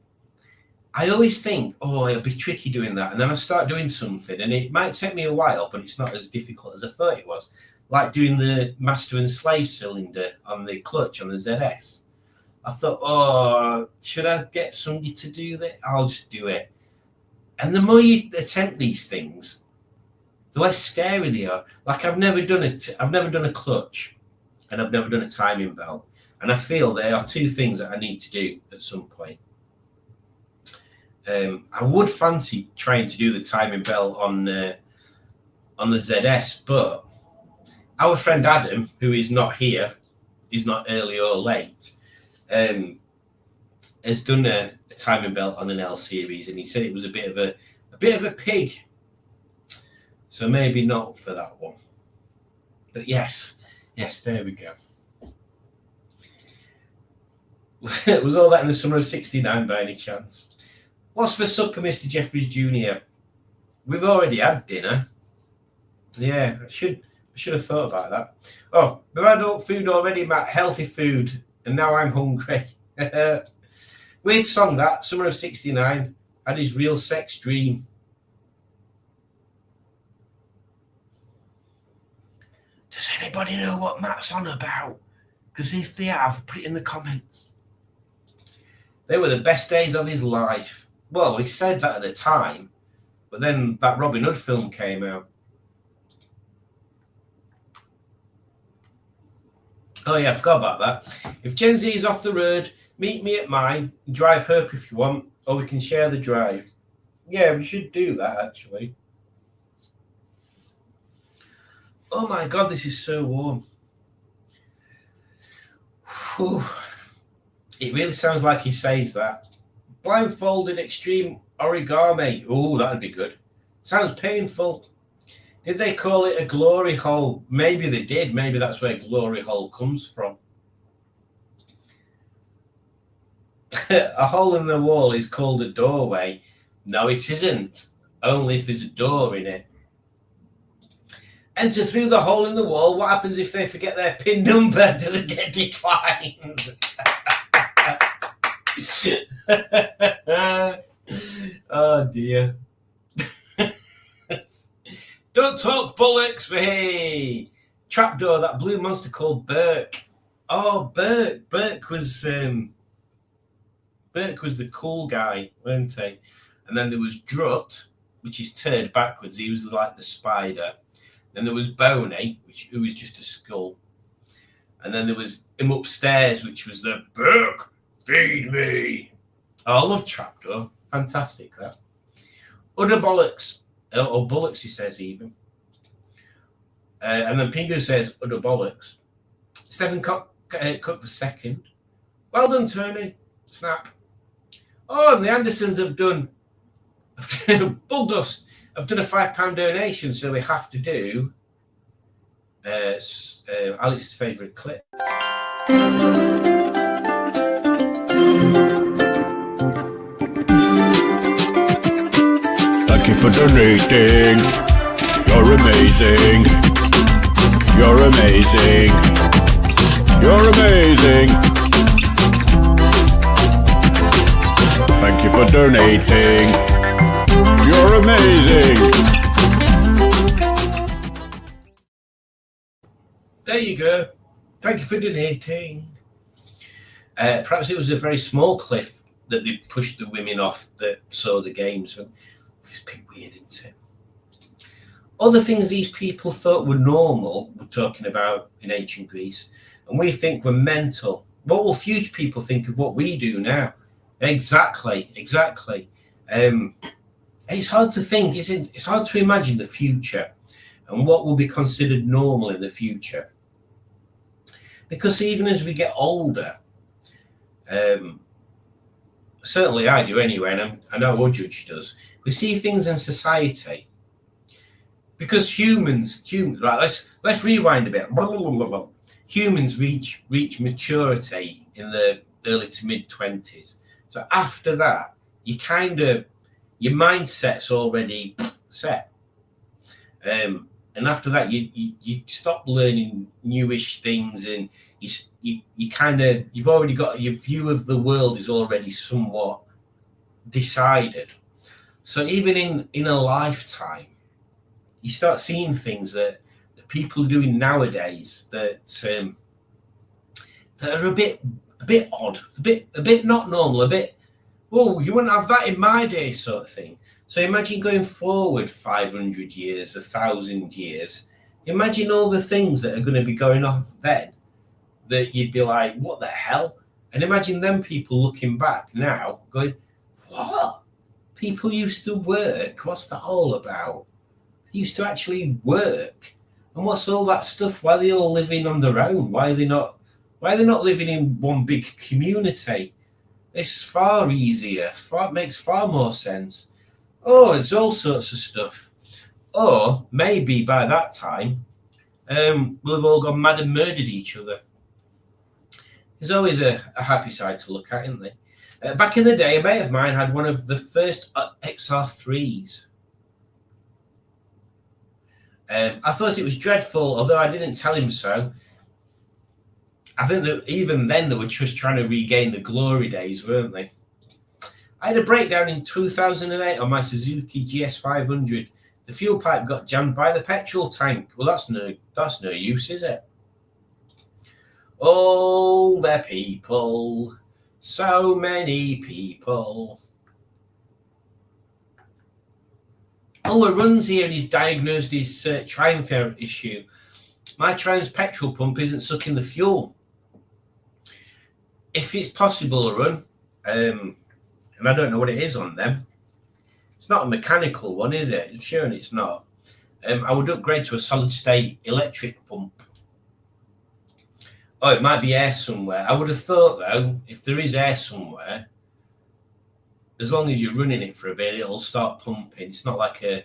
I always think, oh, it'll be tricky doing that. And then I start doing something and it might take me a while, but it's not as difficult as I thought it was. Like doing the master and slave cylinder on the clutch on the ZS. I thought, oh, should I get somebody to do that? I'll just do it. And the more you attempt these things, the less scary they are. Like I've never done a clutch and I've never done a timing belt. And I feel there are two things that I need to do at some point. I would fancy trying to do the timing belt on the ZS, but our friend Adam, who is not here, is not early or late, has done a timing belt on an L series, and he said it was a bit of a pig. So maybe not for that one. But yes, there we go. Was all that in the summer of '69 by any chance? What's for supper, Mr. Jeffries Jr.? We've already had dinner. Yeah, I should have thought about that. Oh, we've had food already, Matt. Healthy food. And now I'm hungry. Weird song that. Summer of '69. Had his real sex dream. Does anybody know what Matt's on about? Because if they have, put it in the comments. They were the best days of his life. Well, he said that at the time, but then that Robin Hood film came out. Oh yeah, I forgot about that. If Gen Z is off the road, meet me at mine. Drive Herp if you want, or we can share the drive. Yeah, we should do that actually. Oh my God, this is so warm. Whew. It really sounds like he says that. Blindfolded extreme origami. Oh, that'd be good. Sounds painful. Did they call it a glory hole? Maybe they did. Maybe that's where glory hole comes from. A hole in the wall is called a doorway. No, it isn't. Only if there's a door in it. Enter through the hole in the wall. What happens if they forget their PIN number? Do they get declined? Oh dear. Don't talk bollocks for hey. Trapdoor, that blue monster called Burke. Oh, Burke. Burke was the cool guy, weren't he? And then there was Drut, which is turned backwards. He was like the spider. Then there was Boney, who was just a skull. And then there was him upstairs, which was the Burke, feed me. Oh, I love Trapdoor. Fantastic, that. Udder bollocks. Or bullocks, he says even. And then Pingu says udder bollocks. Stephen Cook for second. Well done, Tony. Snap. Oh, and the Andersons have done Bulldust. I've done a £5 donation, so we have to do Alex's favourite clip. Thank you for donating. You're amazing. You're amazing. You're amazing. Thank you for donating. You're amazing. There you go. Thank you for donating. Perhaps it was a very small cliff that they pushed the women off that saw the games. It's a bit weird, isn't it? Other things these people thought were normal, we're talking about in ancient Greece, and we think were mental. What will future people think of what we do now? Exactly. It's hard to think, isn't it? It's hard to imagine the future and what will be considered normal in the future. Because even as we get older, certainly I do anyway, and I know our judge does, we see things in society. Because humans, right, let's rewind a bit. Humans reach maturity in the early to mid 20s. So after that, your mindset's already set. And after that, you stop learning newish things, and you've already got your view of the world is already somewhat decided. So even in a lifetime, you start seeing things that people are doing nowadays that are a bit odd, a bit not normal, a bit, oh, you wouldn't have that in my day, sort of thing. So imagine going forward 500 years, 1,000 years. Imagine all the things that are going to be going on then that you'd be like, what the hell? And imagine them people looking back now going, what? People used to work? What's that all about? They used to actually work. And what's all that stuff? Why are they all living on their own? Why are they not living in one big community? It's far easier. It makes far more sense. Oh, it's all sorts of stuff. Or maybe by that time, we'll have all gone mad and murdered each other. There's always a happy side to look at, isn't there? Back in the day, a mate of mine had one of the first XR3s. I thought it was dreadful, although I didn't tell him so. I think that even then they were just trying to regain the glory days, weren't they? I had a breakdown in 2008 on my Suzuki GS500. The fuel pipe got jammed by the petrol tank. Well, that's no use, is it? Oh, the people. So many people. Oh, Arun's here and he's diagnosed his Triumph issue. My Triumph's petrol pump isn't sucking the fuel. If it's possible, Arun, and I don't know what it is on them, it's not a mechanical one, is it? It's sure it's not. I would upgrade to a solid state electric pump. Oh, it might be air somewhere. I would have thought, though, if there is air somewhere, as long as you're running it for a bit, it'll start pumping. It's not like a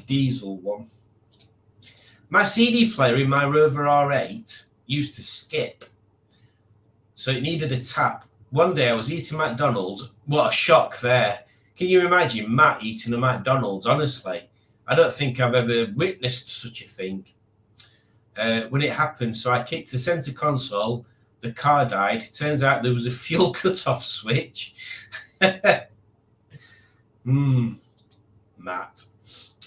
diesel one. My CD player in my Rover R8 used to skip, so it needed a tap. One day I was eating McDonald's. What a shock there. Can you imagine Matt eating a McDonald's? Honestly, I don't think I've ever witnessed such a thing. When it happened, so I kicked the center console, the car died. Turns out there was a fuel cut-off switch. Matt.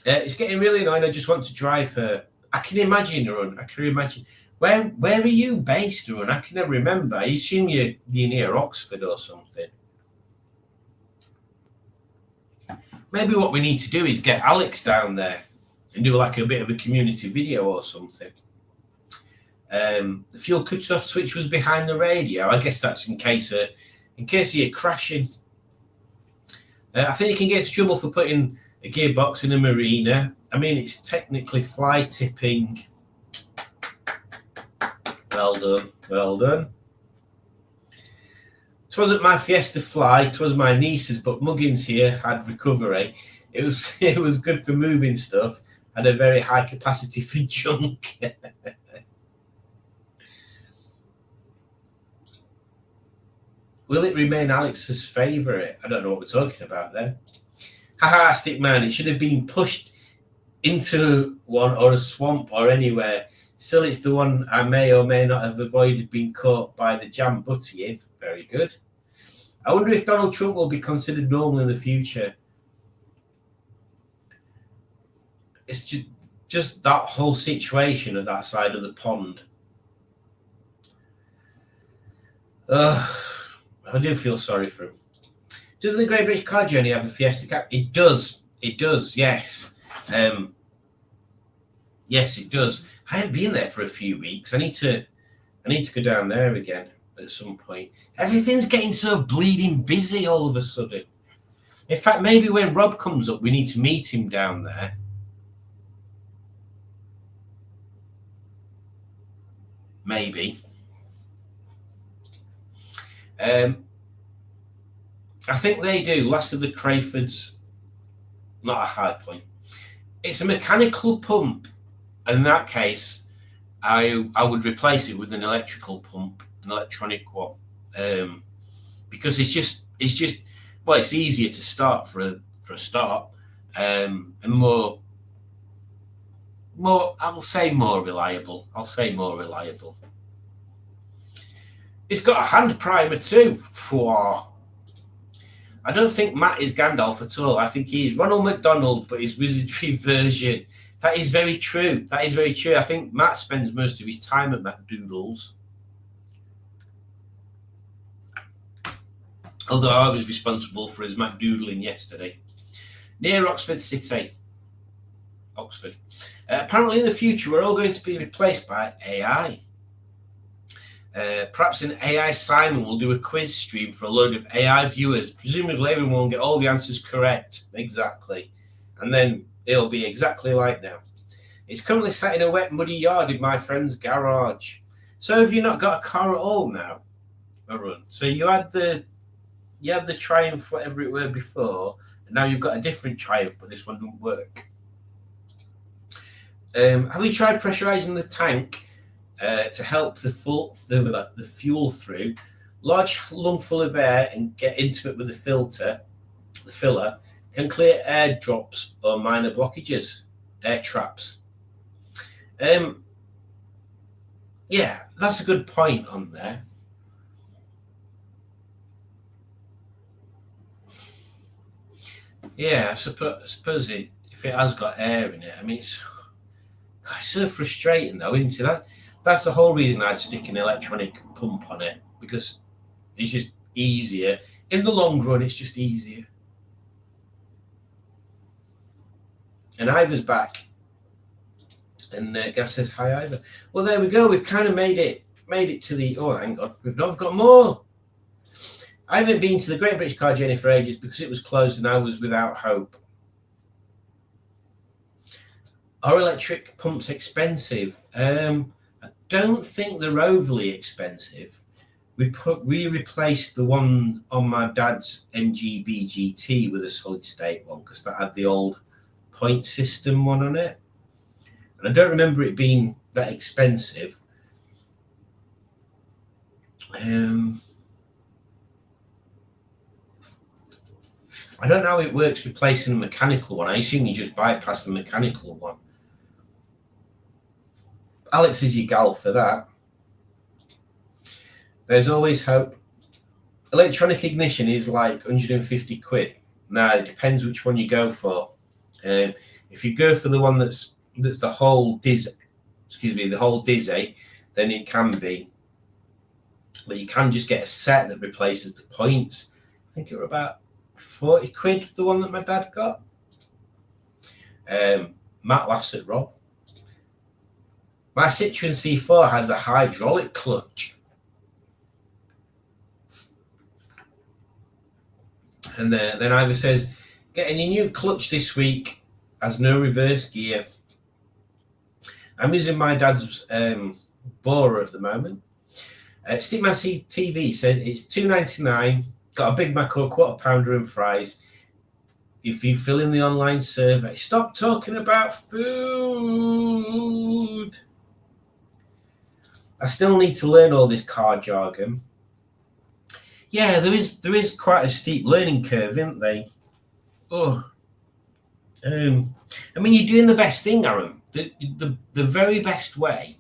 It's getting really annoying. I just want to drive her. I can imagine, Arun. I can imagine. Where are you based, Arun? I can never remember. I assume you're near Oxford or something. Maybe what we need to do is get Alex down there and do like a bit of a community video or something. The fuel cut-off switch was behind the radio. I guess that's in case you're crashing. I think you can get into trouble for putting a gearbox in a marina. I mean, it's technically fly tipping. Well done, well done. 'Twasn't my Fiesta Fly, 'twas my niece's, but Muggins here had recovery. It was good for moving stuff. Had a very high capacity for junk. Will it remain Alex's favourite? I don't know what we're talking about there. Haha, Stickman, it should have been pushed into one or a swamp or anywhere. Still, it's the one I may or may not have avoided being caught by the jam butty in. Very good. I wonder if Donald Trump will be considered normal in the future. It's just that whole situation at that side of the pond. I do feel sorry for him. Doesn't the Great British Car Journey have a Fiesta Cap? It does. It does, yes. Yes, it does. I haven't been there for a few weeks. I need to go down there again at some point. Everything's getting so bleeding busy all of a sudden. In fact, maybe when Rob comes up, we need to meet him down there. Maybe. I think they do. Last of the Crayfords, not a High Point. It's a mechanical pump. And in that case, I would replace it with an electrical pump, an electronic one, because it's just well, it's easier to start for a start, and more. I'll say more reliable. It's got a hand primer too. For I don't think Matt is Gandalf at all. I think he is Ronald McDonald, but his wizardry version. That is very true. I think Matt spends most of his time at McDoodles. Although I was responsible for his McDoodling yesterday. Near Oxford City. Oxford. Apparently in the future, we're all going to be replaced by AI. Perhaps an AI Simon will do a quiz stream for a load of AI viewers. Presumably everyone will get all the answers correct. Exactly. And then it'll be exactly like now. It's currently sat in a wet, muddy yard in my friend's garage. So have you not got a car at all now, Arun? So you had the Triumph, whatever it were before, and now you've got a different Triumph, but this one didn't work. Have you tried pressurizing the tank to help the fuel through? Large lung full of air and get intimate with the filler can clear air drops or minor blockages, air traps. Yeah, that's a good point on there. Yeah, I suppose if it has got air in it, I mean, it's so frustrating though, isn't it? That's the whole reason I'd stick an electronic pump on it, because it's just easier. In the long run, it's just easier. And Ivor's back. And Gas says, hi, Ivor. Well, there we go. We've kind of made it to the... Oh, hang on. We've got more. I haven't been to the Great British Car Journey for ages because it was closed and I was without hope. Are electric pumps expensive? I don't think they're overly expensive. We replaced the one on my dad's MGB GT with a solid state one because that had the old point system one on it. And I don't remember it being that expensive. I don't know how it works replacing a mechanical one. I assume you just bypass the mechanical one. Alex is your gal for that. There's always hope. Electronic ignition is like 150 quid. Now, it depends which one you go for. If you go for the one that's the whole Dizzy, then it can be. But you can just get a set that replaces the points. I think it were about 40 quid for the one that my dad got. Matt laughs at Rob. My Citroen C4 has a hydraulic clutch. And then Ivor says, getting a new clutch this week, has no reverse gear. I'm using my dad's borer at the moment. Stickman TV said it's $2.99. Got a Big Mac or quarter pounder and fries. If you fill in the online survey, stop talking about food. I still need to learn all this car jargon. Yeah, there is quite a steep learning curve, isn't there? Oh, I mean, you're doing the best thing, Aaron. The very best way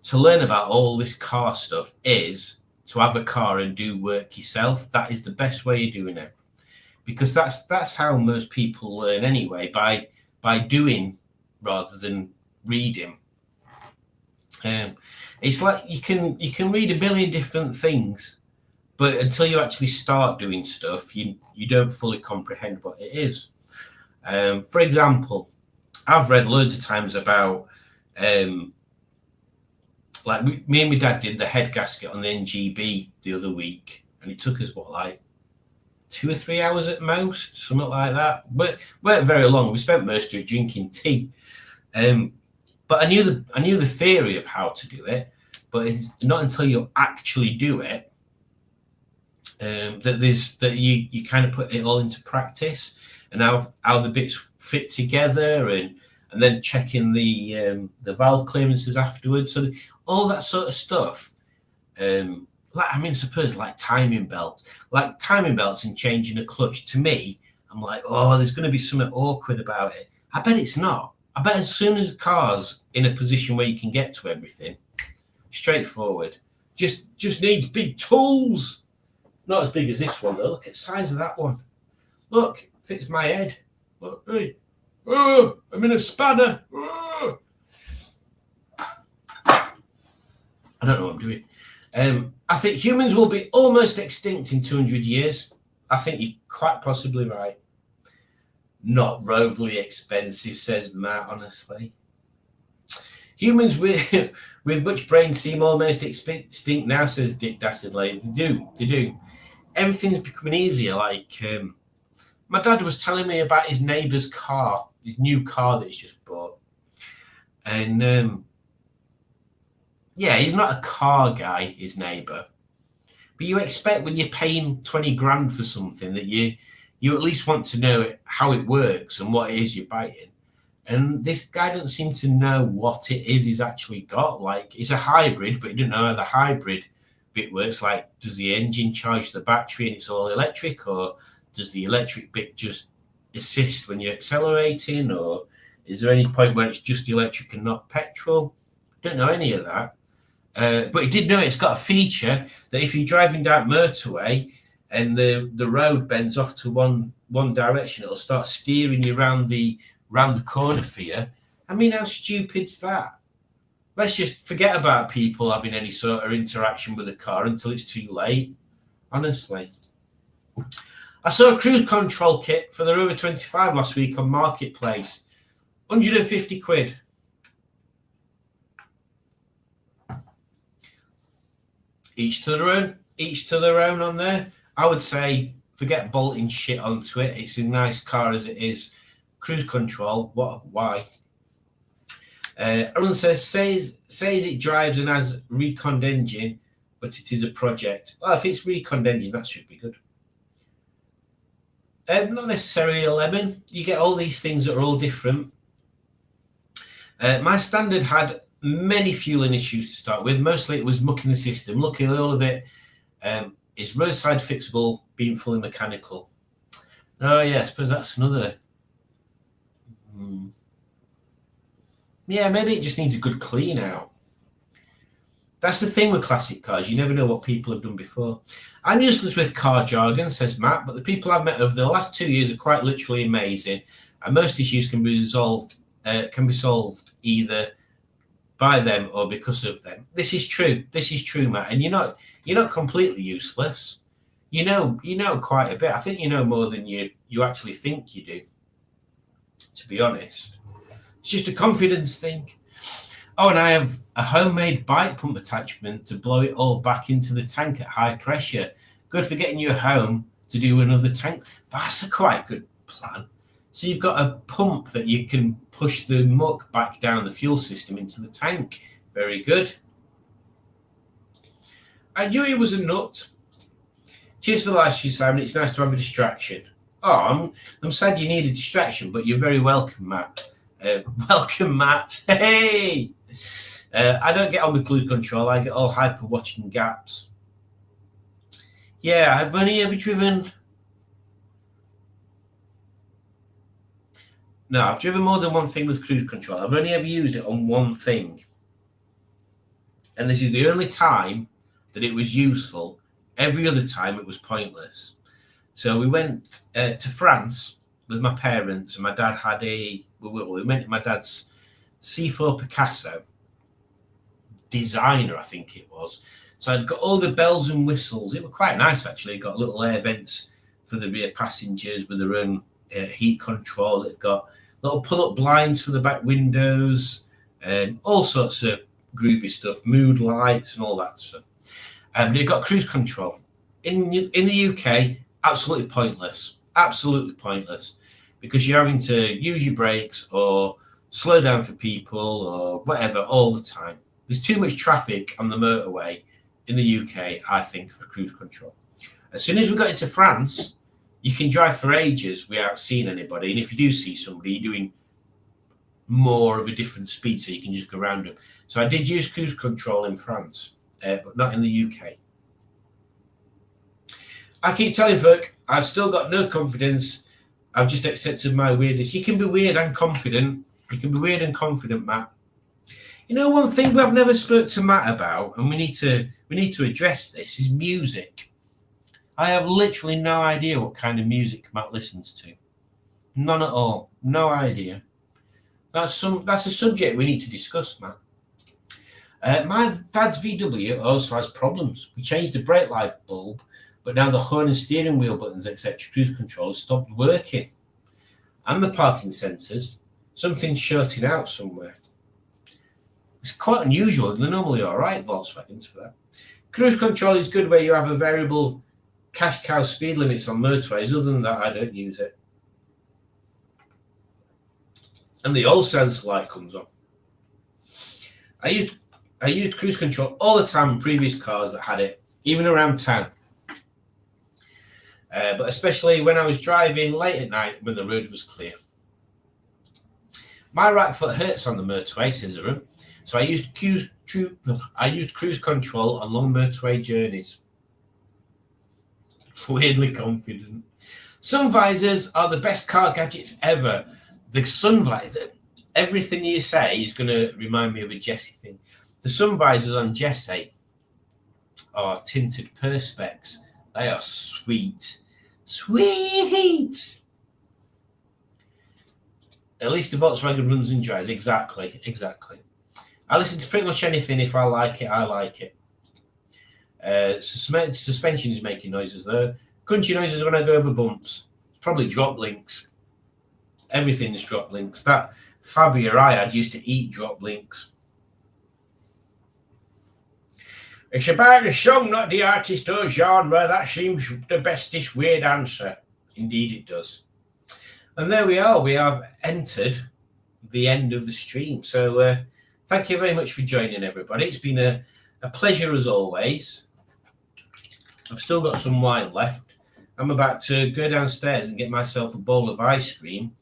to learn about all this car stuff is to have a car and do work yourself. That is the best way of doing it, because that's how most people learn anyway, by doing rather than reading. It's like you can read a billion different things, but until you actually start doing stuff, you don't fully comprehend what it is. For example, I've read loads of times about like me and my dad did the head gasket on the NGB the other week, and it took us like 2 or 3 hours at most, something like that. But weren't very long. We spent most of it drinking tea. But I knew the theory of how to do it, but it's not until you actually do it that you kind of put it all into practice, and how the bits fit together, and then checking the valve clearances afterwards. So all that sort of stuff. Suppose like timing belts and changing a clutch. To me, I'm like, oh, there's going to be something awkward about it. I bet it's not. I bet as soon as the car's in a position where you can get to everything, straightforward. Just needs big tools. Not as big as this one though. Look at the size of that one. Look, fits my head. Look, hey. Oh, I'm in a spanner. Oh. I don't know what I'm doing. I think humans will be almost extinct in 200 years. I think you're quite possibly right. Not overly expensive, says Matt, honestly. Humans with much brain seem almost extinct now, says Dick Dastardly. They do. Everything's becoming easier. Like, my dad was telling me about his neighbour's car, his new car that he's just bought. And, yeah, he's not a car guy, his neighbour. But you expect when you're paying 20 grand for something that you at least want to know how it works and what it is you're buying. And this guy doesn't seem to know what it is he's actually got. Like, it's a hybrid, but he didn't know how the hybrid bit works. Like, does the engine charge the battery and it's all electric, or does the electric bit just assist when you're accelerating, or is there any point where it's just electric and not petrol? Don't know any of that. But he did know it's got a feature that if you're driving down motorway and the road bends off to one direction, it'll start steering you round the corner for you. I mean, how stupid's that? Let's just forget about people having any sort of interaction with a car until it's too late. Honestly. I saw a cruise control kit for the Rover 25 last week on Marketplace. 150 quid. Each to their own on there. I would say forget bolting shit onto it. It's a nice car as it is. Cruise control, why? Everyone says it drives and has reconned engine, but it is a project. Well, if it's reconned engine, that should be good. Not necessarily a lemon. You get all these things that are all different. My Standard had many fueling issues to start with. Mostly it was mucking the system. Luckily, all of it is roadside fixable, being fully mechanical. Oh, yeah, I suppose that's another. Yeah, maybe it just needs a good clean out. That's the thing with classic cars. You never know what people have done before. I'm useless with car jargon, says Matt, but the people I've met over the last 2 years are quite literally amazing, and most issues can be solved either by them or because of them. This is true, Matt, and you're not completely useless. You know quite a bit. I think you know more than you actually think you do, to be honest. It's just a confidence thing. Oh, and I have a homemade bike pump attachment to blow it all back into the tank at high pressure. Good for getting you home to do another tank. That's a quite good plan. So you've got a pump that you can push the muck back down the fuel system into the tank. Very good. I knew he was a nut. Cheers for the last year, Simon. It's nice to have a distraction. Oh, I'm sad you need a distraction, but you're very welcome, Matt. Welcome, Matt. Hey! I don't get on with cruise control. I get all hyper watching gaps. Yeah, I've only ever driven. No, I've driven more than one thing with cruise control. I've only ever used it on one thing. And this is the only time that it was useful. Every other time it was pointless. So we went to France with my parents, and my dad had we went to my dad's C4 Picasso designer, I think it was. So I'd got all the bells and whistles. It was quite nice, actually. It got little air vents for the rear passengers with their own heat control. It got little pull-up blinds for the back windows, and all sorts of groovy stuff, mood lights and all that stuff. But it got cruise control. In the UK, absolutely pointless. Absolutely pointless. Because you're having to use your brakes or slow down for people or whatever all the time. There's too much traffic on the motorway in the UK, I think, for cruise control. As soon as we got into France, you can drive for ages without seeing anybody. And if you do see somebody, you're doing more of a different speed, so you can just go around them. So I did use cruise control in France, but not in the UK. I keep telling folk, I've still got no confidence. I've just accepted my weirdness. You can be weird and confident. You can be weird and confident, Matt. You know, one thing we've never spoke to Matt about, and we need to address this, is music. I have literally no idea what kind of music Matt listens to. None at all. No idea. That's a subject we need to discuss, Matt. My dad's VW also has problems. We changed the brake light bulb, but now the horn and steering wheel buttons, etc., cruise control, stopped working. And the parking sensors, something's shorting out somewhere. It's quite unusual. They're normally all right, Volkswagens, for that. Cruise control is good where you have a variable cash cow speed limits on motorways. Other than that, I don't use it. And the oil sensor light comes on. I used cruise control all the time in previous cars that had it, even around town. But especially when I was driving late at night when the road was clear. My right foot hurts on the motorway, says Aaron. So I used cruise control on long motorway journeys. Weirdly confident. Sun visors are the best car gadgets ever. The sun visor, everything you say is going to remind me of a Jessie thing. The sun visors on Jessie are tinted perspex. They are sweet. Sweet! At least the Volkswagen runs and drives. Exactly. I listen to pretty much anything. If I like it, I like it. Suspension is making noises though. Crunchy noises when I go over bumps. It's probably drop links. Everything is drop links. That Fabia I had used to eat drop links. It's about the song, not the artist or genre. That seems the bestest weird answer. Indeed it does. And there we are. We have entered the end of the stream. So thank you very much for joining, everybody. It's been a pleasure as always. I've still got some wine left. I'm about to go downstairs and get myself a bowl of ice cream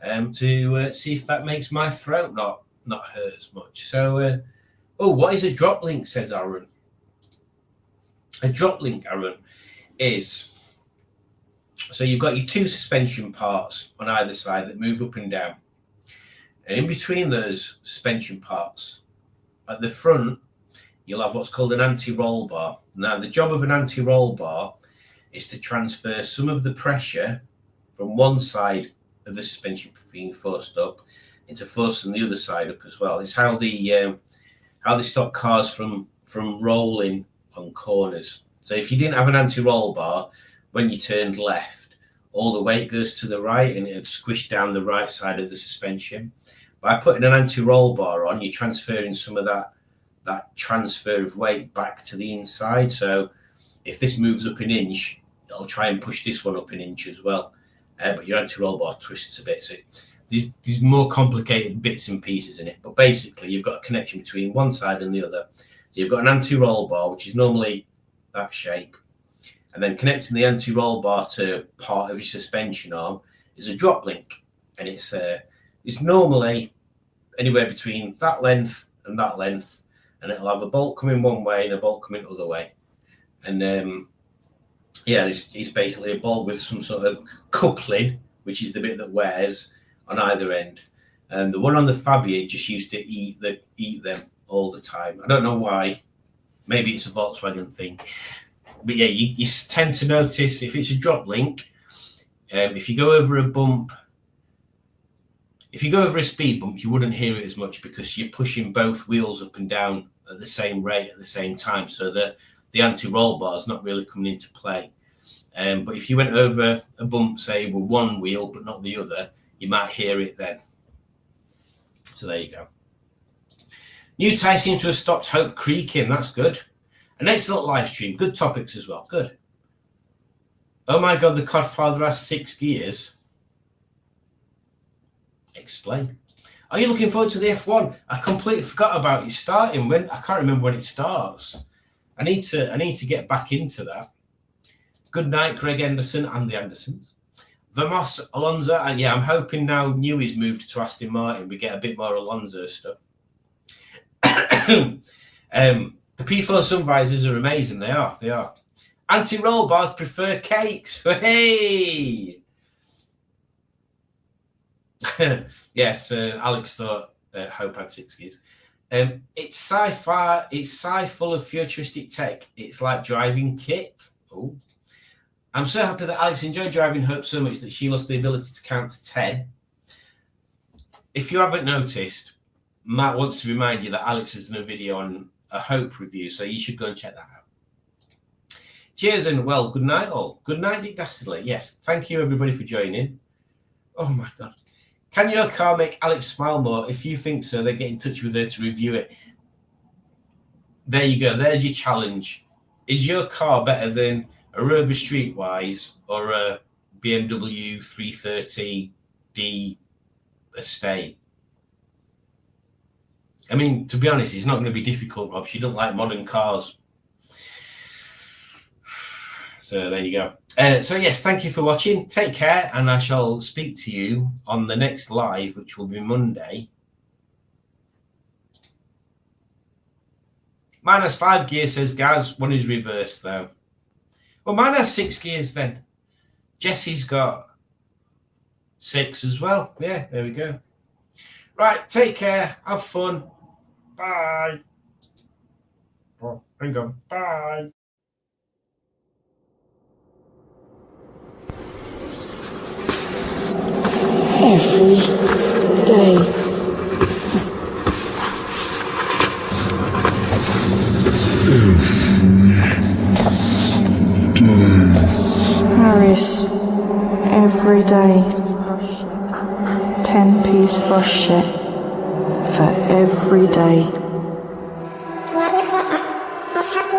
to see if that makes my throat not hurt as much. So, what is a drop link, says Aaron. A drop link, Aaron, is, so you've got your two suspension parts on either side that move up and down. And in between those suspension parts, at the front, you'll have what's called an anti-roll bar. Now, the job of an anti-roll bar is to transfer some of the pressure from one side of the suspension being forced up into force on the other side up as well. It's how they stop cars from rolling on corners. So if you didn't have an anti-roll bar, when you turned left, all the weight goes to the right and it'd squish down the right side of the suspension. By putting an anti-roll bar on, you're transferring some of that transfer of weight back to the inside. So if this moves up an inch, it'll try and push this one up an inch as well. But your anti-roll bar twists a bit. So there's more complicated bits and pieces in it. But basically, you've got a connection between one side and the other. So you've got an anti-roll bar, which is normally that shape. And then connecting the anti-roll bar to part of your suspension arm is a drop link. And it's normally anywhere between that length and that length. And it'll have a bolt coming one way and a bolt coming the other way. And Yeah, it's basically a ball with some sort of coupling, which is the bit that wears on either end. And the one on the Fabia just used to eat them all the time. I don't know why. Maybe it's a Volkswagen thing. But yeah, you tend to notice if it's a drop link, if you go over a bump, if you go over a speed bump, you wouldn't hear it as much because you're pushing both wheels up and down at the same rate at the same time. So the anti-roll bar is not really coming into play. But if you went over a bump, say, with one wheel but not the other, you might hear it then. So there you go. New tyre seems to have stopped Hope creaking. That's good. An excellent live stream. Good topics as well. Good. Oh my God, the Codfather has 6 gears. Explain. Are you looking forward to the F1? I completely forgot about it starting. When I can't remember when it starts. I need to get back into that. Good night, Greg Anderson and the Andersons. Vamos Alonso, and yeah, I'm hoping now Newey's moved to Aston Martin, we get a bit more Alonso stuff. The P4 sun visors are amazing. They are. Anti-roll bars prefer cakes. Hey. Yes, Alex thought Hope had 6 gears. It's sci-fi. It's sci full of futuristic tech. It's like driving kit. Oh. I'm so happy that Alex enjoyed driving Hope so much that she lost the ability to count to 10. If you haven't noticed, Matt wants to remind you that Alex has done a video on a Hope review, so you should go and check that out. Cheers and well, good night all. Good night, Dick Dastardly. Yes, thank you everybody for joining. Oh my God. Can your car make Alex smile more? If you think so, then get in touch with her to review it. There you go. There's your challenge. Is your car better than a Rover Streetwise or a BMW 330D Estate? I mean, to be honest, it's not going to be difficult, Rob. She doesn't like modern cars. So there you go. So yes, thank you for watching. Take care, and I shall speak to you on the next live, which will be Monday. Mine has 5 gears, says Gaz. One is reversed, though. Well, mine has 6 gears, then. Jesse's got 6 as well. Yeah, there we go. Right, take care. Have fun. Bye. Oh, hang on. Bye. Every day. Harris, every day. 10-piece brush set for every day. Ja, det var... Vad sa du?